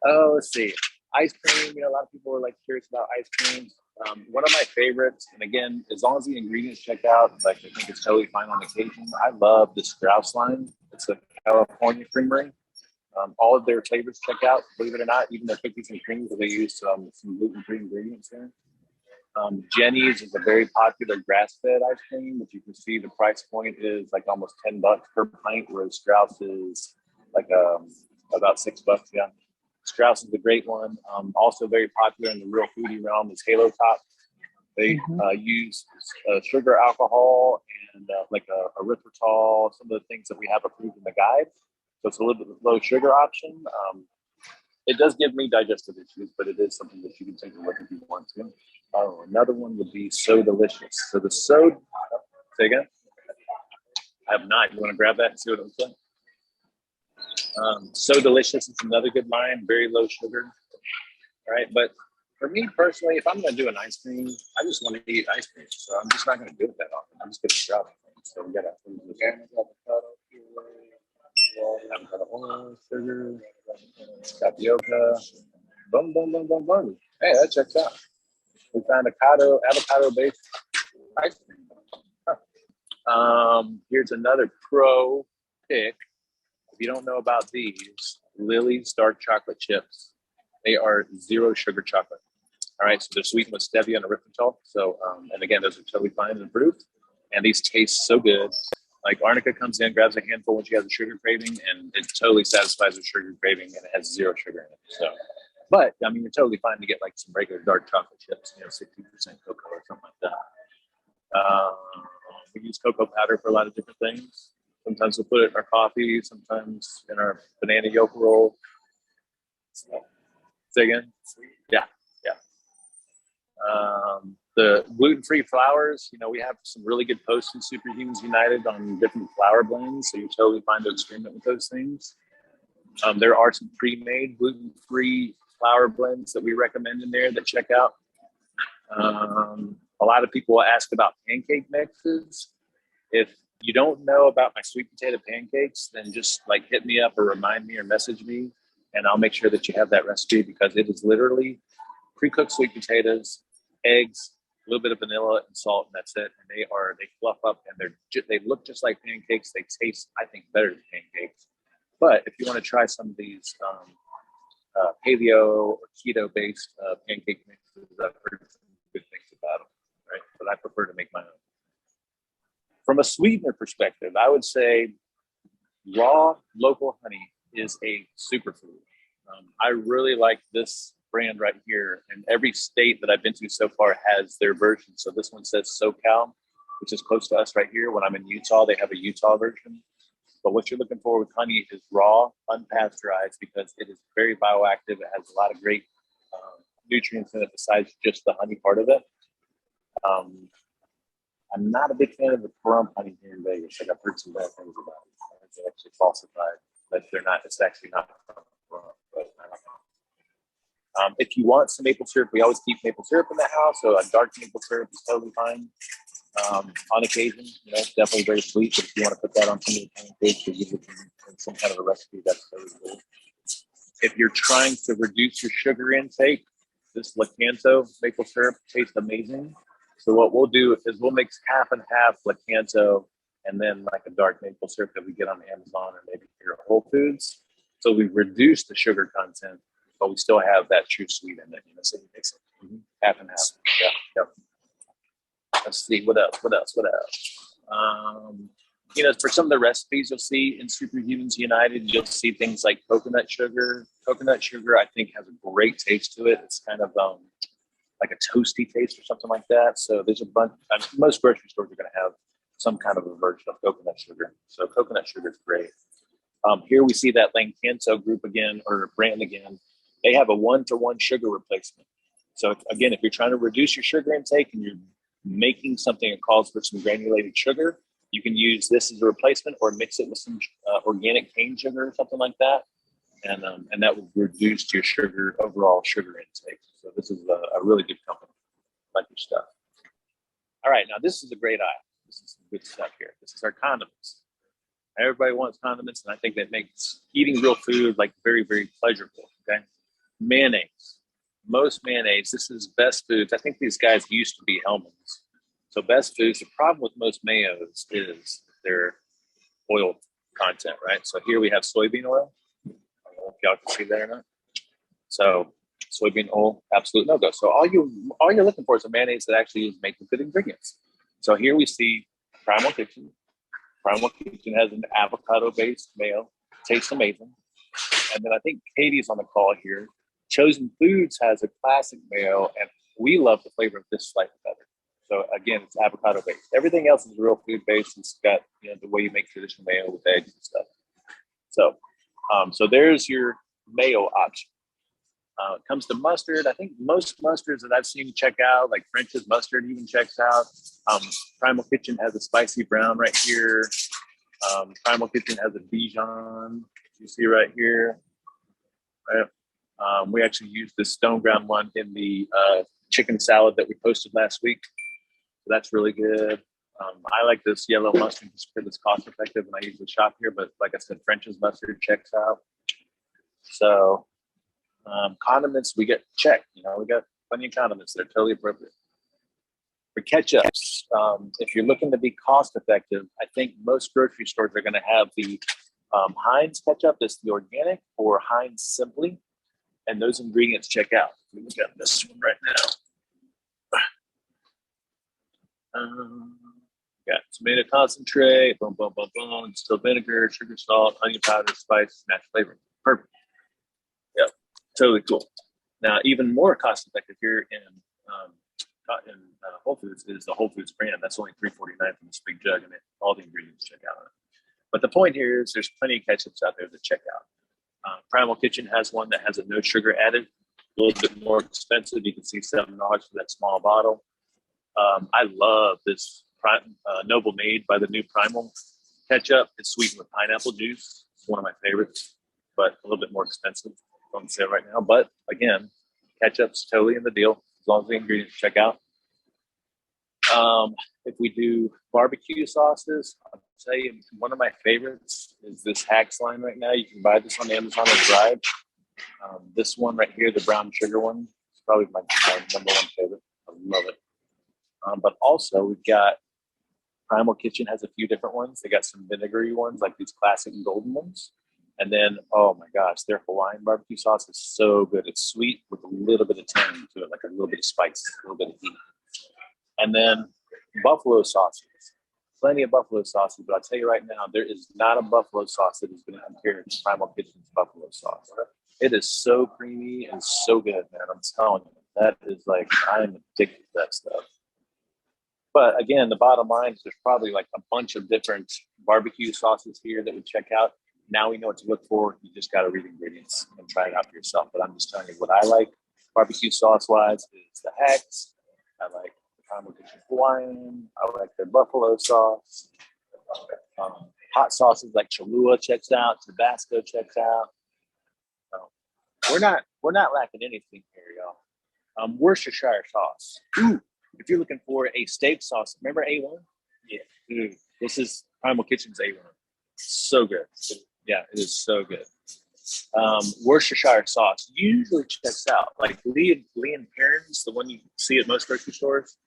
Oh, let's see. Ice cream. You know, a lot of people are like curious about ice cream. One of my favorites, and again, as long as the ingredients check out, like I think it's totally fine on occasion. I love the Strauss line. It's a California creamery. All of their flavors check out, believe it or not, even their cookies and creams, they use some gluten-free ingredients there. Jenny's is a very popular grass-fed ice cream, but you can see the price point is like almost $10 per pint, whereas Strauss is like about $6. Yeah. Strauss is a great one. Also very popular in the real foodie realm is Halo Top. They use sugar alcohol and like a erythritol, some of the things that we have approved in the guide. So it's a little bit low sugar option. It does give me digestive issues, but it is something that you can take a look if you want to. Oh, another one would be So Delicious. So the say again? I have not. You want to grab that and see what it looks like? So Delicious is another good line, very low sugar. All right, but for me personally, if I'm going to do an ice cream, I just want to eat ice cream. So I'm just not going to do it that often. I'm just going to shop. So we got avocado, sugar, tapioca, boom, boom, boom, boom, boom. Hey, that checks out. We found avocado-based ice cream. Huh. Here's another pro pick. If you don't know about these, Lily's dark chocolate chips. They are zero sugar chocolate. All right, so they're sweetened with stevia and erythritol. So, and again, those are totally fine and approved. And these taste so good. Like Arnica comes in, grabs a handful when she has a sugar craving, and it totally satisfies her sugar craving, and it has zero sugar in it. So, but I mean, you're totally fine to get like some regular dark chocolate chips, 60% cocoa or something like that. We use cocoa powder for a lot of different things. Sometimes we'll put it in our coffee, sometimes in our banana yolk roll. So, say again? Yeah. The gluten-free flours, we have some really good posts in Superhumans United on different flour blends, so you're totally fine to experiment with those things. There are some pre-made gluten-free flour blends that we recommend in there that check out. A lot of people ask about pancake mixes. If you don't know about my sweet potato pancakes, then just like hit me up or remind me or message me, and I'll make sure that you have that recipe, because it is literally pre-cooked sweet potatoes, eggs, a little bit of vanilla and salt, and that's it. And they fluff up, and they look just like pancakes. They taste, I think, better than pancakes. But if you want to try some of these paleo or keto based pancake mixes, I've heard some good things about them, right? But I prefer to make my own. From a sweetener perspective, I would say raw local honey is a superfood. I really like this brand right here, and every state that I've been to so far has their version. So this one says SoCal, which is close to us right here. When I'm in Utah, they have a Utah version. But what you're looking for with honey is raw, unpasteurized, because it is very bioactive. It has a lot of great nutrients in it besides just the honey part of it. I'm not a big fan of the Pahrump honey here in Vegas. Like, I've heard some bad things about it. It's actually falsified, but it's actually not from Pahrump, but I don't know. If you want some maple syrup, we always keep maple syrup in the house, so a dark maple syrup is totally fine. On occasion, definitely very sweet, but if you want to put that on some of the pancakes or use it in some kind of a recipe, that's totally cool. If you're trying to reduce your sugar intake, this Lakanto maple syrup tastes amazing. So what we'll do is we'll mix half and half Lakanto and then like a dark maple syrup that we get on Amazon or maybe here at Whole Foods. So we reduce the sugar content, but we still have that true sweet in it. So you mix it half and half. Yeah. Let's see, what else? For some of the recipes you'll see in SuperHumans United, you'll see things like coconut sugar. Coconut sugar, I think, has a great taste to it. It's kind of like a toasty taste or something like that. So there's a bunch. Most grocery stores are going to have some kind of a version of coconut sugar. So coconut sugar is great. Here we see that Lakanto group again, or brand again. They have a 1-to-1 sugar replacement. So again, if you're trying to reduce your sugar intake and you're making something that calls for some granulated sugar, you can use this as a replacement or mix it with some organic cane sugar or something like that. And that will reduce your overall sugar intake. So this is a really good company. I like your stuff. All right, now this is a great aisle. This is some good stuff here. This is our condiments. Everybody wants condiments, and I think that makes eating real food like very, very pleasurable. Okay, mayonnaise. Most mayonnaise. This is Best Foods. I think these guys used to be Hellmann's. So Best Foods. The problem with most mayos is their oil content, right? So here we have soybean oil. I don't know if y'all can see that or not. So soybean oil, absolute no-go. So all you're looking for is a mayonnaise that actually is made with good ingredients. So here we see Primal Kitchen. Primal Kitchen has an avocado-based mayo. Tastes amazing. And then I think Katie's on the call here. Chosen Foods has a classic mayo, and we love the flavor of this slightly better. So again, it's avocado-based. Everything else is real food-based. It's got the way you make traditional mayo with eggs and stuff. So there's your mayo option. It comes to mustard. I think most mustards that I've seen check out, like French's mustard even checks out. Primal Kitchen has a spicy brown right here. Primal Kitchen has a Dijon, you see right here. Right. We actually used the stone ground one in the chicken salad that we posted last week. So that's really good. I like this yellow mustard just because it's cost effective and I usually shop here, but like I said, French's mustard checks out. So condiments, we get checked. We got plenty of condiments that are totally appropriate. For ketchups, if you're looking to be cost effective, I think most grocery stores are going to have the Heinz ketchup, that's the organic, or Heinz Simply, and those ingredients check out. We look at this one right now. Got tomato concentrate, boom, boom, boom, boom, distilled vinegar, sugar, salt, onion powder, spice, match flavor. Perfect. Yep, totally cool. Now, even more cost effective here in Whole Foods is the Whole Foods brand. That's only $3.49 from this big jug, and all the ingredients check out on it. But the point here is there's plenty of ketchups out there that check out. Primal Kitchen has one that has a no sugar added, a little bit more expensive. You can see $7 for that small bottle. I love this Noble Made by the new Primal ketchup. It's sweetened with pineapple juice. It's one of my favorites, but a little bit more expensive on sale right now. But again, ketchup's totally in the deal. It's long as the ingredients check out. If we do barbecue sauces, I'll tell you one of my favorites is this Hacks line right now. You can buy this on Amazon or Drive. This one right here, the brown sugar one, is probably my number one favorite. I love it. But also we've got Primal Kitchen has a few different ones. They got some vinegary ones, like these classic golden ones. And then, oh my gosh, their Hawaiian barbecue sauce is so good. It's sweet with a little bit of tang to it, like a little bit of spice, a little bit of heat. And then buffalo sauces. Plenty of buffalo sauces, but I'll tell you right now, there is not a buffalo sauce that is going to compare to Primal Kitchen's buffalo sauce. It is so creamy and so good, man. I'm telling you, that is like, I am addicted to that stuff. But again, the bottom line is there's probably like a bunch of different barbecue sauces here that we check out. Now we know what to look for. You just got to read ingredients and try it out for yourself. But I'm just telling you what I like barbecue sauce wise is the Hacks. I like the Primal Kitchen Hawaiian. I like their buffalo sauce. Hot sauces like Cholula checks out. Tabasco checks out. We're not lacking anything here, y'all. Worcestershire sauce. Ooh, if you're looking for a steak sauce, remember A1? Yeah. This is Primal Kitchen's A1. So good. Yeah, it is so good. Worcestershire sauce usually checks out. Like Lee and Perrins, the one you see at most grocery stores.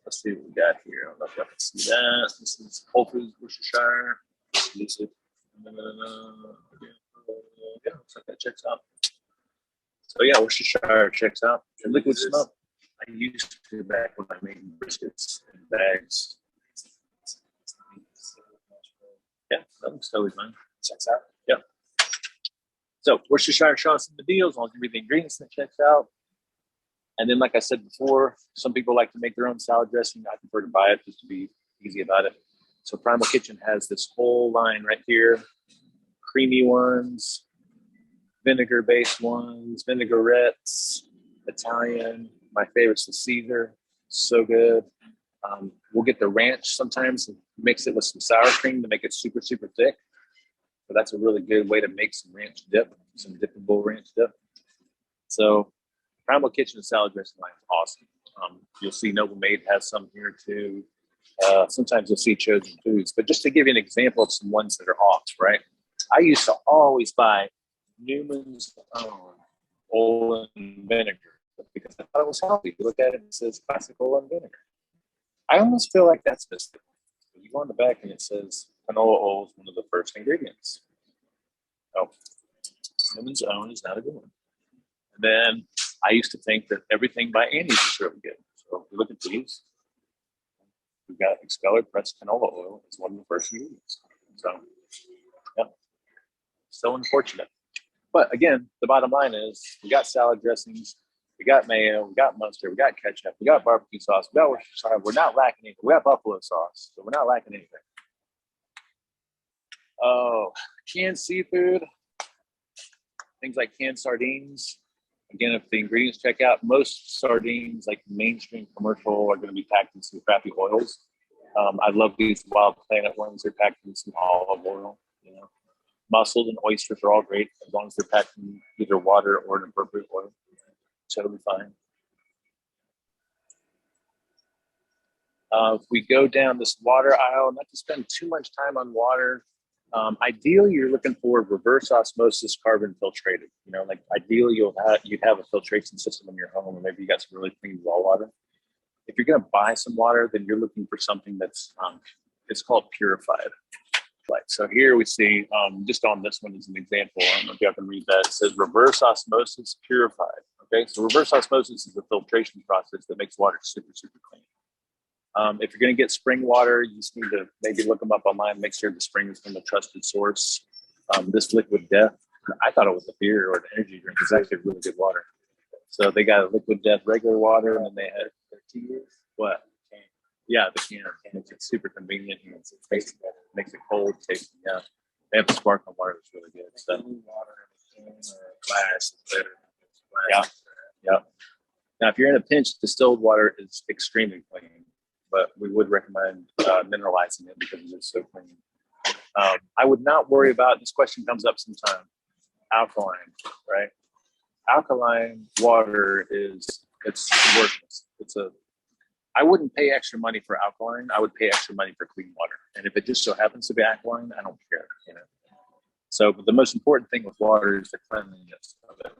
Let's see what we got here. I don't know if y'all can see that. This is Whole Foods Worcestershire. Exclusive. Yeah, looks like that checks out. So yeah, Worcestershire checks out. And liquid smoke. I used to back when I made briskets in bags. Yeah, that looks totally fine. Checks out. Yep. So Worcestershire sauce in the deal, as long as you read the ingredients, that checks out. And then, like I said before, some people like to make their own salad dressing. I prefer to buy it just to be easy about it. So Primal Kitchen has this whole line right here: creamy ones, vinegar-based ones, vinaigrettes, Italian. My favorite's the Caesar. So good. We'll get the ranch sometimes and mix it with some sour cream to make it super, super thick. So that's a really good way to make some ranch dip, some dippable ranch dip. So Primal Kitchen salad dressing line is awesome. You'll see Noble Made has some here too. Sometimes you'll see Chosen Foods. But just to give you an example of some ones that are off, right? I used to always buy Newman's own oil and vinegar because I thought it was healthy. You look at it and it says classic oil and vinegar. I almost feel like that's missing. You go on the back and it says canola oil is one of the first ingredients. Oh, Newman's own is not a good one. And then I used to think that everything by Annie's is really good. So if you look at these, we've got expeller pressed canola oil is one of the first ingredients. So, yeah, so unfortunate. But again, the bottom line is we got salad dressings, we got mayo, we got mustard, we got ketchup, we got barbecue sauce, we got Worcestershire. We're not lacking anything. We got buffalo sauce, so we're not lacking anything. Oh, canned seafood, things like canned sardines. Again, if the ingredients check out, most sardines, like mainstream commercial, are going to be packed in some crappy oils. I love these Wild Planet ones. They're packed in some olive oil. You know, mussels and oysters are all great as long as they're packed in either water or an appropriate oil. Totally fine. If we go down this water aisle, not to spend too much time on water. Ideally, you're looking for reverse osmosis carbon filtrated. You know, like ideally, you'd have a filtration system in your home, or maybe you got some really clean well water. If you're going to buy some water, then you're looking for something that's it's called purified. Like so, here we see just on this one as an example. I don't know if y'all can read that. It says reverse osmosis purified. Okay, so reverse osmosis is a filtration process that makes water super, super clean. If you're going to get spring water, you just need to maybe look them up online, make sure the spring is from a trusted source. This Liquid Death, I thought it was a beer or an energy drink. It's actually really good water. So they got a Liquid Death regular water, and then they had what? Yeah, the can. It's super convenient. And it makes it cold tasting. Yeah, they have the sparkling water that's really good. So glass is better. Yeah, yeah. Now, if you're in a pinch, distilled water is extremely clean. But we would recommend mineralizing it because it's so clean. I would not worry about, this question comes up sometime, alkaline, right? Alkaline water is It's worthless. I wouldn't pay extra money for alkaline. I would pay extra money for clean water. And if it just so happens to be alkaline, I don't care, you know. So but the most important thing with water is the cleanliness of it.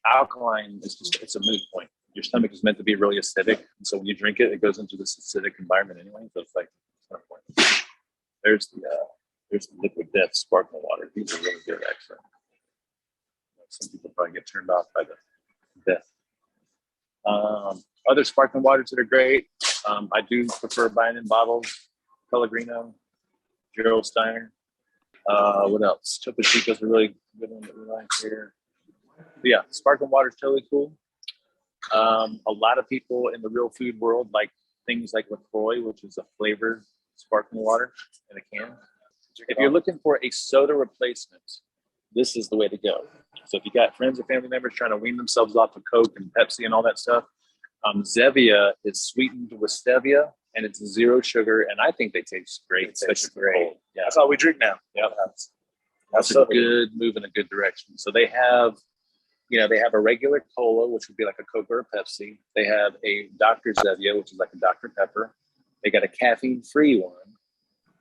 Alkaline is just, it's a moot point. Your stomach is meant to be really acidic. And so when you drink it, it goes into this acidic environment anyway. So it's like, it's no point. There's the liquid death sparkling water. These are really good, actually. Some people probably get turned off by the death. Other sparkling waters that are great. I do prefer buying in bottles. Pellegrino, Gerald Steiner. What else? Topo Chico's a really good one that we like here. But yeah, sparkling water is totally cool. A lot of people in the real food world like things like LaCroix, which is a flavored sparkling water in a can. If you're looking for a soda replacement, this is the way to go. So if you got friends or family members trying to wean themselves off of Coke and Pepsi and all that stuff, Zevia is sweetened with stevia, and it's 0 sugar, and I think they taste great, especially for cold. Yeah, That's all we drink now. Yep. That's a good move in a good direction. So they have a regular cola, which would be like a Coke or a Pepsi. They have a Dr. Zevia, which is like a Dr. Pepper. They got a caffeine-free one.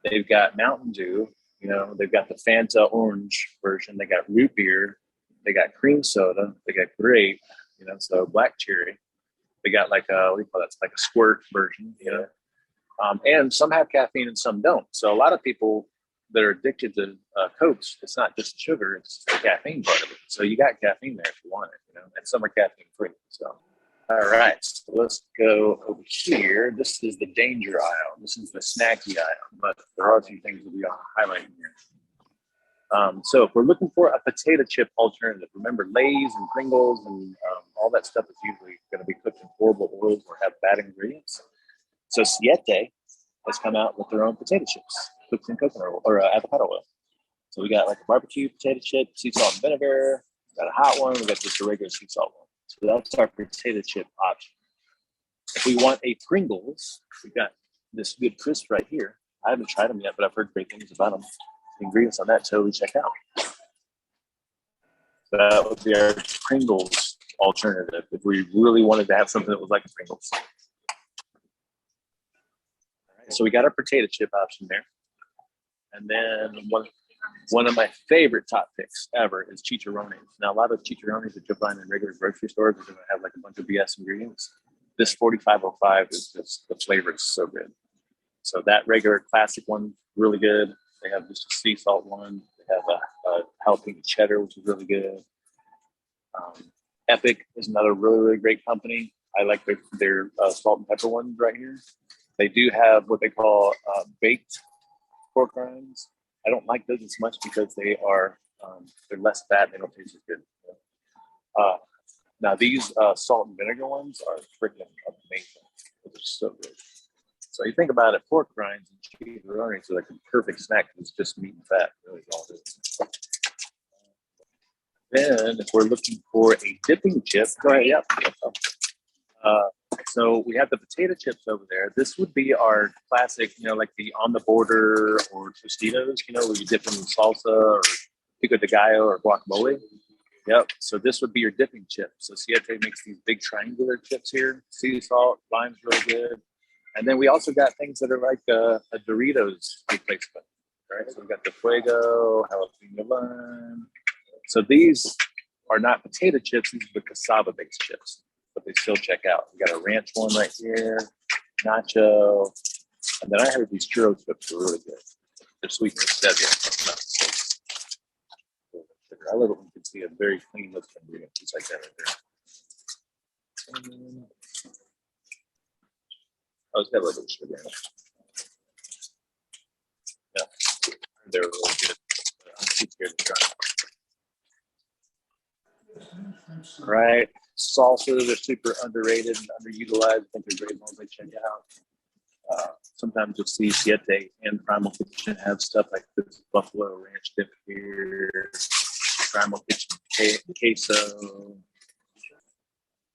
They've got Mountain Dew. You know, they've got the Fanta orange version. They got root beer. They got cream soda. They got grape. You know, so black cherry. They got like a, what do you call that? It's like a squirt version. You know, and some have caffeine and some don't. So a lot of people that are addicted to Cokes, it's not just the sugar; it's the caffeine part of it. So you got caffeine there if you want it. You know, and some are caffeine free. So. All right, so let's go over here. This is the danger aisle. This is the snacky aisle, but there are some things that we are highlighting here. So if we're looking for a potato chip alternative, remember Lay's and Pringles and all that stuff is usually going to be cooked in horrible oils or have bad ingredients. So Siete has come out with their own potato chips cooked in coconut oil or avocado oil. So we got like a barbecue potato chip, sea salt and vinegar. We got a hot one. We got just a regular sea salt one. So that's our potato chip option. If we want a Pringles, we got this good crisp right here. I haven't tried them yet, but I've heard great things about them. The ingredients on that totally check out. So that would be our Pringles alternative if we really wanted to have something that was like a Pringles. All right, so we got our potato chip option there. And then one of my favorite top picks ever is chicharrones. Now, a lot of chicharrones that you'll find in regular grocery stores are going to have like a bunch of BS ingredients. This 4505 is just, the flavor is so good. So that regular classic one, really good. They have just a sea salt one. They have a jalapeno cheddar, which is really good. Epic is another really, really great company. I like their salt and pepper ones right here. They do have what they call baked pork rinds. I don't like those as much because they're less fat. They don't taste as good. Now these salt and vinegar ones are freaking amazing. They're so good. So you think about it, pork rinds and chicharrones are like a perfect snack. It's just meat and fat. Really all it is. Then if we're looking for a dipping chip, go ahead. Yep. So we have the potato chips over there. This would be our classic, like the on the border or Tostitos, where you dip them in salsa or pico de gallo or guacamole. Yep. So this would be your dipping chip. So Siete makes these big triangular chips here. Sea salt, lime's really good. And then we also got things that are like a Doritos replacement, right? So we got the Fuego, jalapeno lime. So these are not potato chips. These are the cassava-based chips, but they still check out. We got a ranch one right here, nacho. And then I heard these churro chips are really good. They're sweetened with stevia. I love it when you can see a very clean list of ingredients, just like that right there. Oh, it's got a little bit of sugar in it. Yeah, they're really good. I'm too scared to try. All right, salsas are super underrated and underutilized. I think they're great ones they check out. Sometimes you'll see Siete and Primal Kitchen have stuff like this buffalo ranch dip here, Primal Kitchen queso.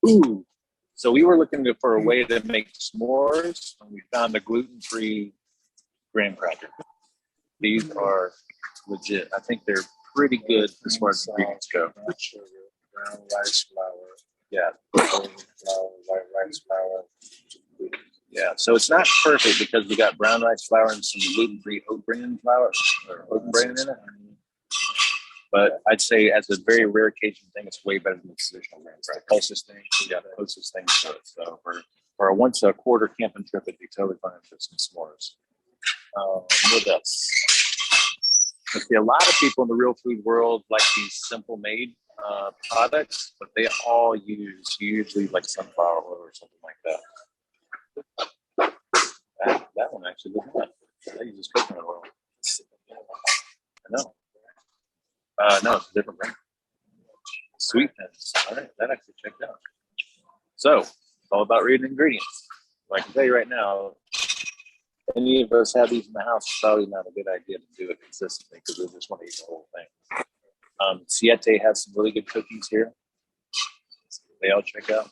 Ooh. So we were looking for a way to make s'mores, and we found a gluten-free graham cracker. These are legit. I think they're pretty good as far as ingredients go. Sugar, brown rice flour, Yeah. Flour, white rice flour. Yeah. So it's not perfect because we got brown rice flour and some gluten-free oat bran flour or oat bran in it. But I'd say as a very rare occasion thing, it's way better than the traditional brand. Right? The closest thing. Yeah, the closest thing to it. So for a once a quarter camping trip, it'd be totally fine for some s'mores. What else? I see a lot of people in the real food world like these simple made products, but they all use usually like sunflower oil or something like that. That one actually doesn't have. That uses coconut oil. I know. No, it's a different brand. Sweeteners. All right, that actually checked out. So it's all about reading ingredients. Well, I can tell you right now, any of us have these in the house, it's probably not a good idea to do it consistently because we just want to eat the whole thing. Siete has some really good cookies here. They all check out.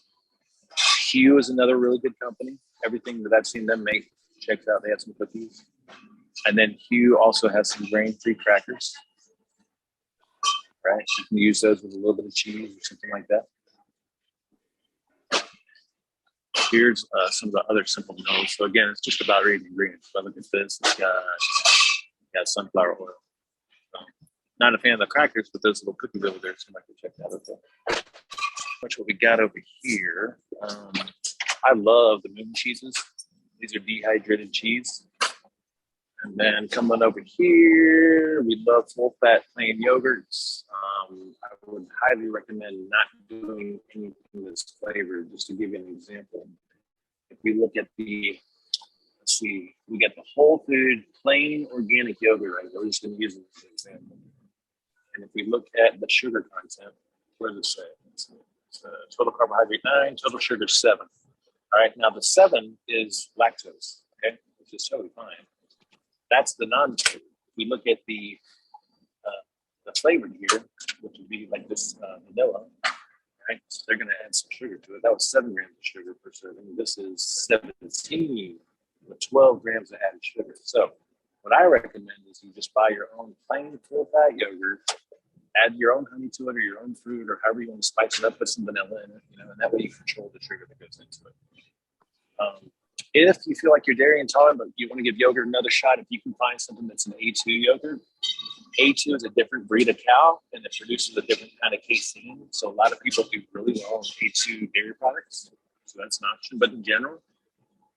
Hue is another really good company. Everything that I've seen them make checks out. They have some cookies. And then Hue also has some grain-free crackers. Right? You can use those with a little bit of cheese or something like that. Here's some of the other simple meals. So again, it's just about reading ingredients. But look at this. It's got sunflower oil. Not a fan of the crackers, but those little cookies over there seem like they check that out. Much what we got over here. I love the moon cheeses. These are dehydrated cheese. And then coming over here, we love full-fat plain yogurts. I would highly recommend not doing anything that's flavored. Just to give you an example, if we look at let's see, we got the whole food plain organic yogurt right there. We're just going to use it as an example. And if we look at the sugar content, what does it say? It's total carbohydrate 9, total sugar 7. All right, now the 7 is lactose, okay, which is totally fine. That's the non-flavored. We look at the flavored here, which would be like this vanilla, right? So they're going to add some sugar to it. That was 7 grams of sugar per serving. This is 17 with 12 grams of added sugar. So what I recommend is you just buy your own plain full-fat yogurt, add your own honey to it or your own fruit or however you want to spice it up, put some vanilla in it, and that way you control the sugar that goes into it. If you feel like you're dairy intolerant, but you want to give yogurt another shot, if you can find something that's an A2 yogurt, A2 is a different breed of cow, and it produces a different kind of casein. So a lot of people do really well on A2 dairy products. So that's an option. But in general,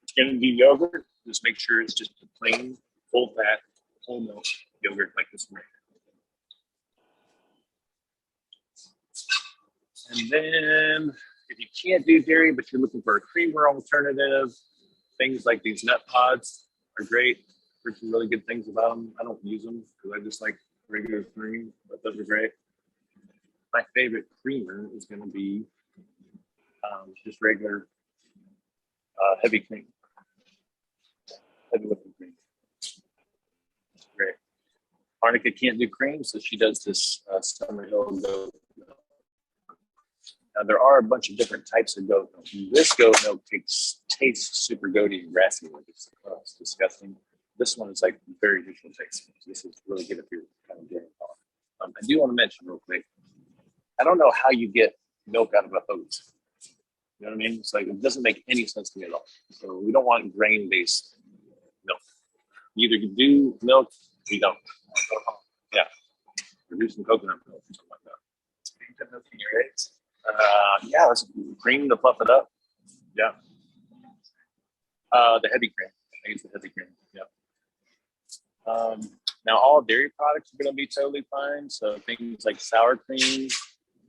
if you're going to do yogurt, just make sure it's just a plain, full-fat, whole milk yogurt like this one. And then if you can't do dairy, but you're looking for a creamer alternative, things like these nut pods are great. Heard some really good things about them. I don't use them because I just like regular cream, but those are great. My favorite creamer is going to be just regular heavy cream, heavy whipping cream. It's great. Arnica can't do cream, so she does this Summerhill goat milk. Now, there are a bunch of different types of goat milk. This goat milk tastes super goaty and grassy. Like it's disgusting. This one is like very neutral taste. This is really good if you're kind of dairy intolerant. I do want to mention real quick, I don't know how you get milk out of a hose. You know what I mean? It's like, it doesn't make any sense to me at all. So we don't want grain-based milk. Either you do milk, or you don't. Yeah. Or do some coconut milk or something like that. You put milk in your eggs? Yeah, let's cream to fluff it up. Yeah. The heavy cream. I use the heavy cream. Yeah. Now, all dairy products are going to be totally fine. So things like sour cream.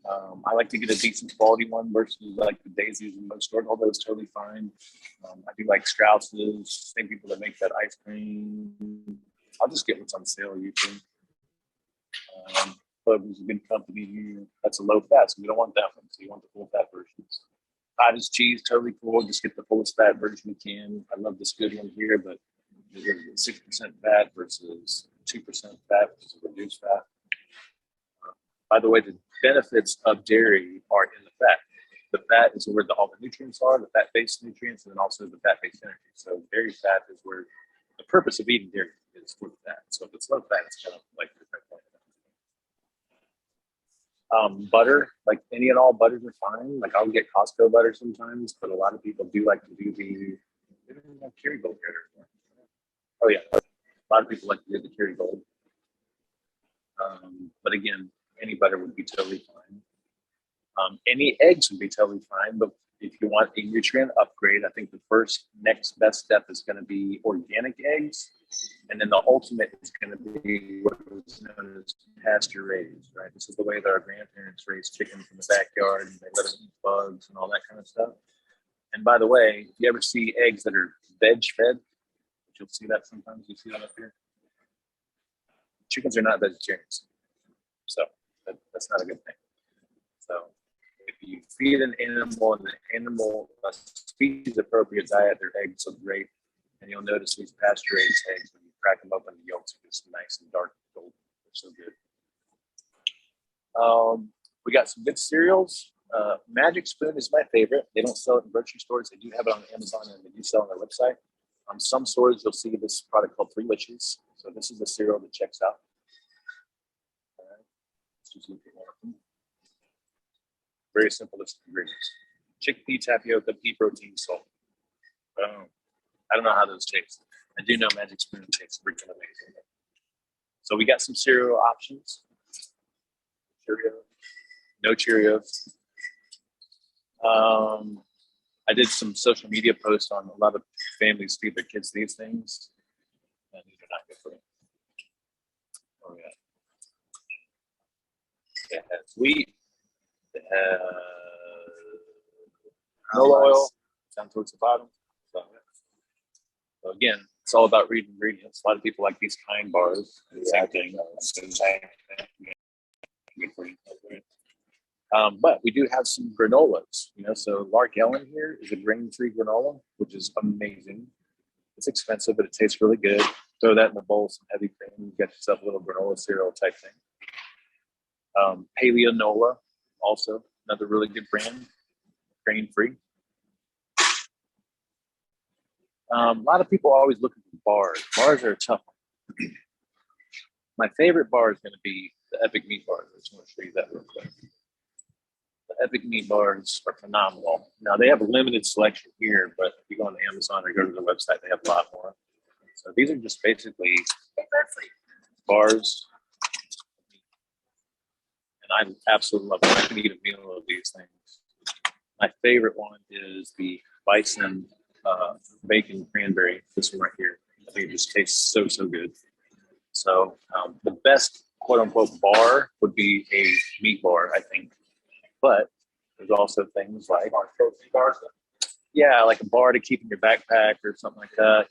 I like to get a decent quality one versus like the Daisies and most stores, although it's totally fine. I do like Strauss's, same people that make that ice cream. I'll just get what's on sale usually. But there's a good company here. That's a low fat, so we don't want that one. So you want the full fat versions. Cottage cheese, totally cool. Just get the fullest fat version you can. I love this good one here, but it's 6% fat versus 2% fat, which is reduced fat. By the way, the benefits of dairy are in the fat. The fat is where all the nutrients are, the fat-based nutrients, and then also the fat-based energy. So dairy fat is where the purpose of eating dairy is for the fat. So if it's low fat, it's kind of like the point. Butter, like any and all butters are fine. Like I'll get Costco butter sometimes, but a lot of people do like to do the Kerrygold here. Oh yeah, a lot of people like to do the Kerrygold. But again, any butter would be totally fine. Any eggs would be totally fine, but if you want a nutrient upgrade, I think the first next best step is going to be organic eggs. And then the ultimate is going to be what is known as pasture raised, right? This is the way that our grandparents raised chickens in the backyard and they let them eat bugs and all that kind of stuff. And by the way, if you ever see eggs that are veg fed, you'll see that sometimes. You see that up here. Chickens are not vegetarians, so that's not a good thing. So if you feed an animal and the animal a species appropriate diet, their eggs look great. And you'll notice these pasture raised eggs, when you crack them open, the yolks are just nice and dark golden. They're so good. We got some good cereals. Magic Spoon is my favorite. They don't sell it in grocery stores. They do have it on Amazon and they do sell it on their website. On some stores, you'll see this product called Three Wishes. So this is a cereal that checks out. All right. Let's just look at one of them. Very simple list of ingredients. Chickpea, tapioca, pea protein, salt. I don't know how those taste. I do know Magic Spoon tastes freaking amazing. So we got some cereal options. Cheerios. No Cheerios. I did some social media posts on a lot of families feed their kids these things, and these are not good for them. Oh yeah. It has wheat. It has canola oil down towards the bottom. So again, it's all about reading ingredients. A lot of people like these kind bars. Same thing. But we do have some granolas, so Lark Ellen here is a grain-free granola, which is amazing. It's expensive, but it tastes really good. Throw that in a bowl, some heavy cream, you get yourself a little granola cereal type thing. Paleonola, also another really good brand, grain-free. A lot of people are always looking for bars. Bars are a tough one. My favorite bar is going to be the Epic Meat Bars. I just want to show you that real quick. The Epic Meat Bars are phenomenal. Now, they have a limited selection here, but if you go on Amazon or go to the website, they have a lot more. So these are just basically bars. And I absolutely love them. I can eat a meal of these things. My favorite one is the bison bacon cranberry. This one right here. I think it just tastes so good. So the best quote unquote bar would be a meat bar, I think. But there's also things like bars. Yeah, like a bar to keep in your backpack or something like that.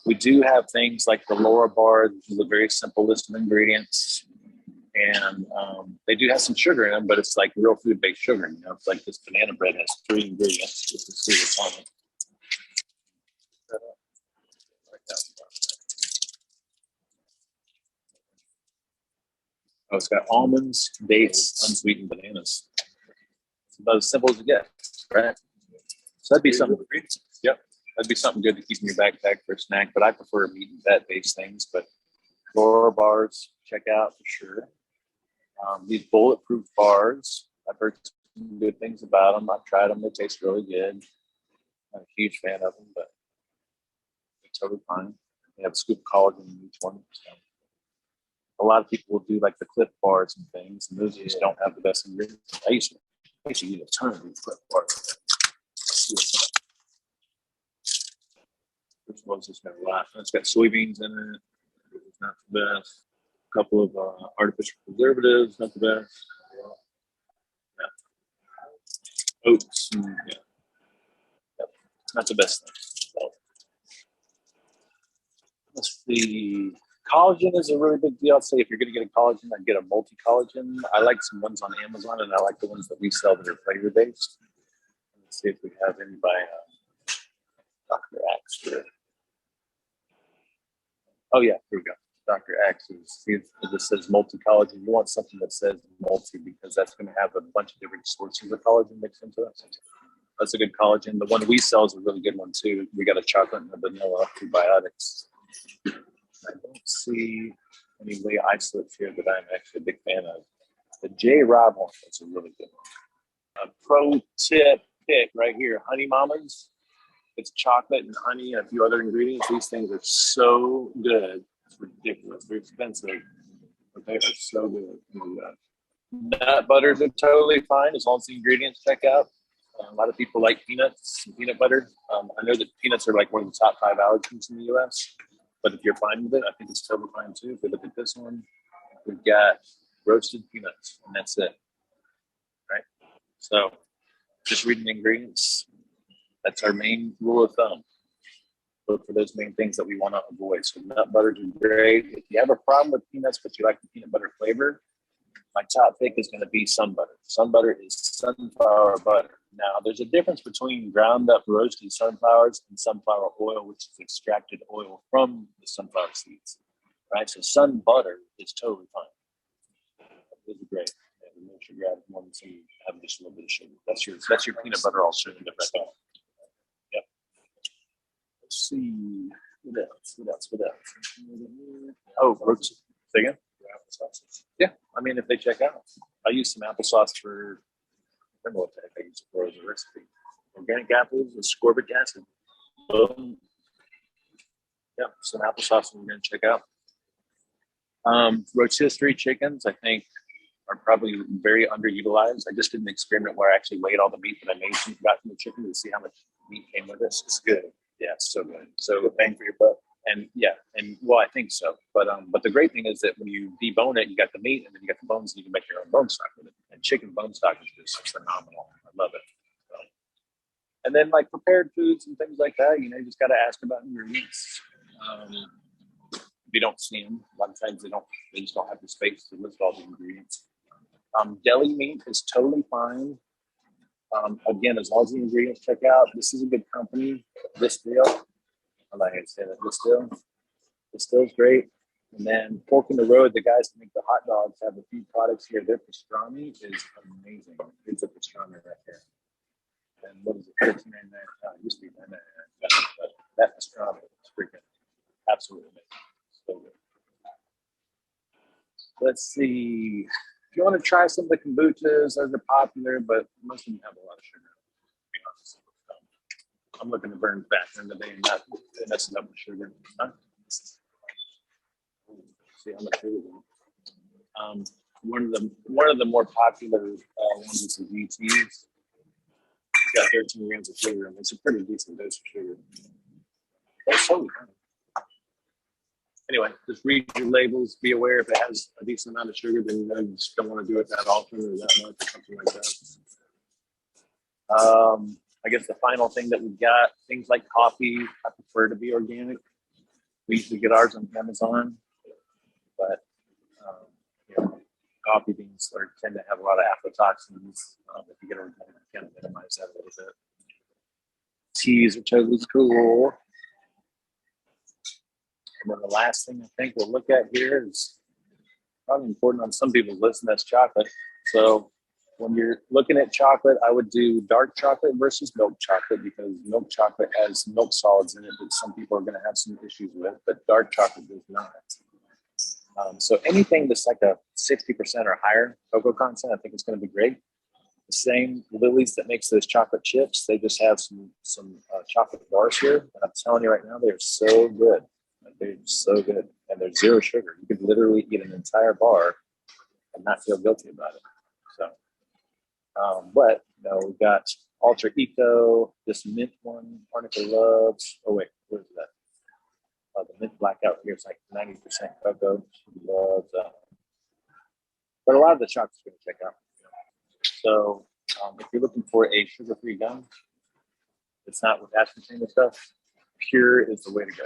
We do have things like the Laura bar, which is a very simple list of ingredients. And they do have some sugar in them, but it's like real food-based sugar. It's like this banana bread has 3 ingredients. Just to see what's on it. Oh, it's got almonds, dates, unsweetened bananas. It's about as simple as it gets, right? So that'd be something. Yep, that'd be something good to keep in your backpack for a snack. But I prefer meat and fat-based things. But Laura bars, check out for sure. These bulletproof bars, I've heard some good things about them. I've tried them; they taste really good. I'm a huge fan of them, but they're totally fine. They have a scoop of collagen in each one. So a lot of people will do like the Cliff bars and things, and those just don't have the best ingredients. I used to eat a ton of these Cliff bars. First of all, it's just got a lot. It's got soybeans in it. It's not the best. A couple of artificial preservatives, not the best. Yeah. Oats, not the best thing. So, let's see. Collagen is a really big deal. I'd say if you're going to get a collagen, I'd get a multi-collagen. I like some ones on Amazon, and I like the ones that we sell that are flavor-based. Let's see if we have any by Dr. Axe here. Oh, yeah, here we go. Dr. Axe's. See if this says multi-collagen. You want something that says multi because that's going to have a bunch of different sources of collagen mixed into it. That's a good collagen. The one we sell is a really good one too. We got a chocolate and a vanilla prebiotics. I don't see any whey isolates here that I'm actually a big fan of. The J. Rob one is a really good one. A pro tip pick right here, Honey Mamas. It's chocolate and honey and a few other ingredients. These things are so good. It's ridiculous. They're expensive, but they are so good. Nut butters are totally fine as long as the ingredients check out. A lot of people like peanuts and peanut butter. I know that peanuts are like one of the top 5 allergens in the U.S., but if you're fine with it, I think it's totally fine too. If we look at this one, we've got roasted peanuts, and that's it. Right? So just reading the ingredients, that's our main rule of thumb. Look for those main things that we want to avoid. So nut butters are great. If you have a problem with peanuts, but you like the peanut butter flavor, my top pick is going to be sun butter. Sun butter is sunflower butter. Now, there's a difference between ground up roasted sunflowers and sunflower oil, which is extracted oil from the sunflower seeds. Right? So sun butter is totally fine. Those are great. And make sure you add more than some, have just a little bit of sugar. That's your peanut butter all sugar right there. Yep. Let's see. What else? Oh, roasted. Say again? Yeah, I mean, if they check out, I use some applesauce for, I don't know what the heck I use it for as a recipe. Organic apples with ascorbic acid. Boom. Yeah, some applesauce we're going to check out. Rotisserie chickens, I think, are probably very underutilized. I just did an experiment where I actually weighed all the meat that I got from the chicken to see how much meat came with this. It's good. Yeah, it's so good. So bang for your buck. And yeah, and well, I think so. But the great thing is that when you debone it, you got the meat, and then you got the bones, and you can make your own bone stock with it. And chicken bone stock is just phenomenal. I love it. So, and then like prepared foods and things like that, you just got to ask about ingredients. If you don't see them, a lot of times they just don't have the space to list all the ingredients. Deli meat is totally fine. Again, as long as the ingredients check out, this is a good company. This deal. I'm not going to say that. This still's great. And then Fork in the Road, the guys that make the hot dogs have a few products here. Their pastrami is amazing. It's a pastrami right there. And what is it? $13.99. It used to be $9.99. But that pastrami is freaking absolutely amazing. So good. Let's see. If you want to try some of the kombuchas, those are popular, but most of them have a lot of sugar. To be honest. I'm looking to burn fat in the day and not messing up with sugar. Huh? See how much sugar. One of the more popular ones is ETs. It's got 13 grams of sugar, and it's a pretty decent dose of sugar. That's totally fine. Anyway, just read your labels. Be aware if it has a decent amount of sugar, then you just don't want to do it that often or that much or something like that. I guess the final thing that we've got, things like coffee, I prefer to be organic. We usually get ours on Amazon, but coffee beans tend to have a lot of aflatoxins. If you get organic, you kind of minimize that a little bit. Teas are totally cool. And then the last thing I think we'll look at here is probably important on some people's list, and that's chocolate. So when you're looking at chocolate, I would do dark chocolate versus milk chocolate because milk chocolate has milk solids in it that some people are going to have some issues with, but dark chocolate does not. So anything that's like a 60% or higher cocoa content, I think it's going to be great. The same Lily's that makes those chocolate chips, they just have some chocolate bars here, and I'm telling you right now, they're so good. They're so good, and they're zero sugar. You could literally eat an entire bar and not feel guilty about it. So, but we've got Ultra Eco, this mint one, Arnica loves. Oh wait, where's that? The mint blackout here is like 90% cocoa. She loves that. But a lot of the chocolate's going to check out. So, if you're looking for a sugar-free gum, it's not with aspartame and stuff. Pure is the way to go.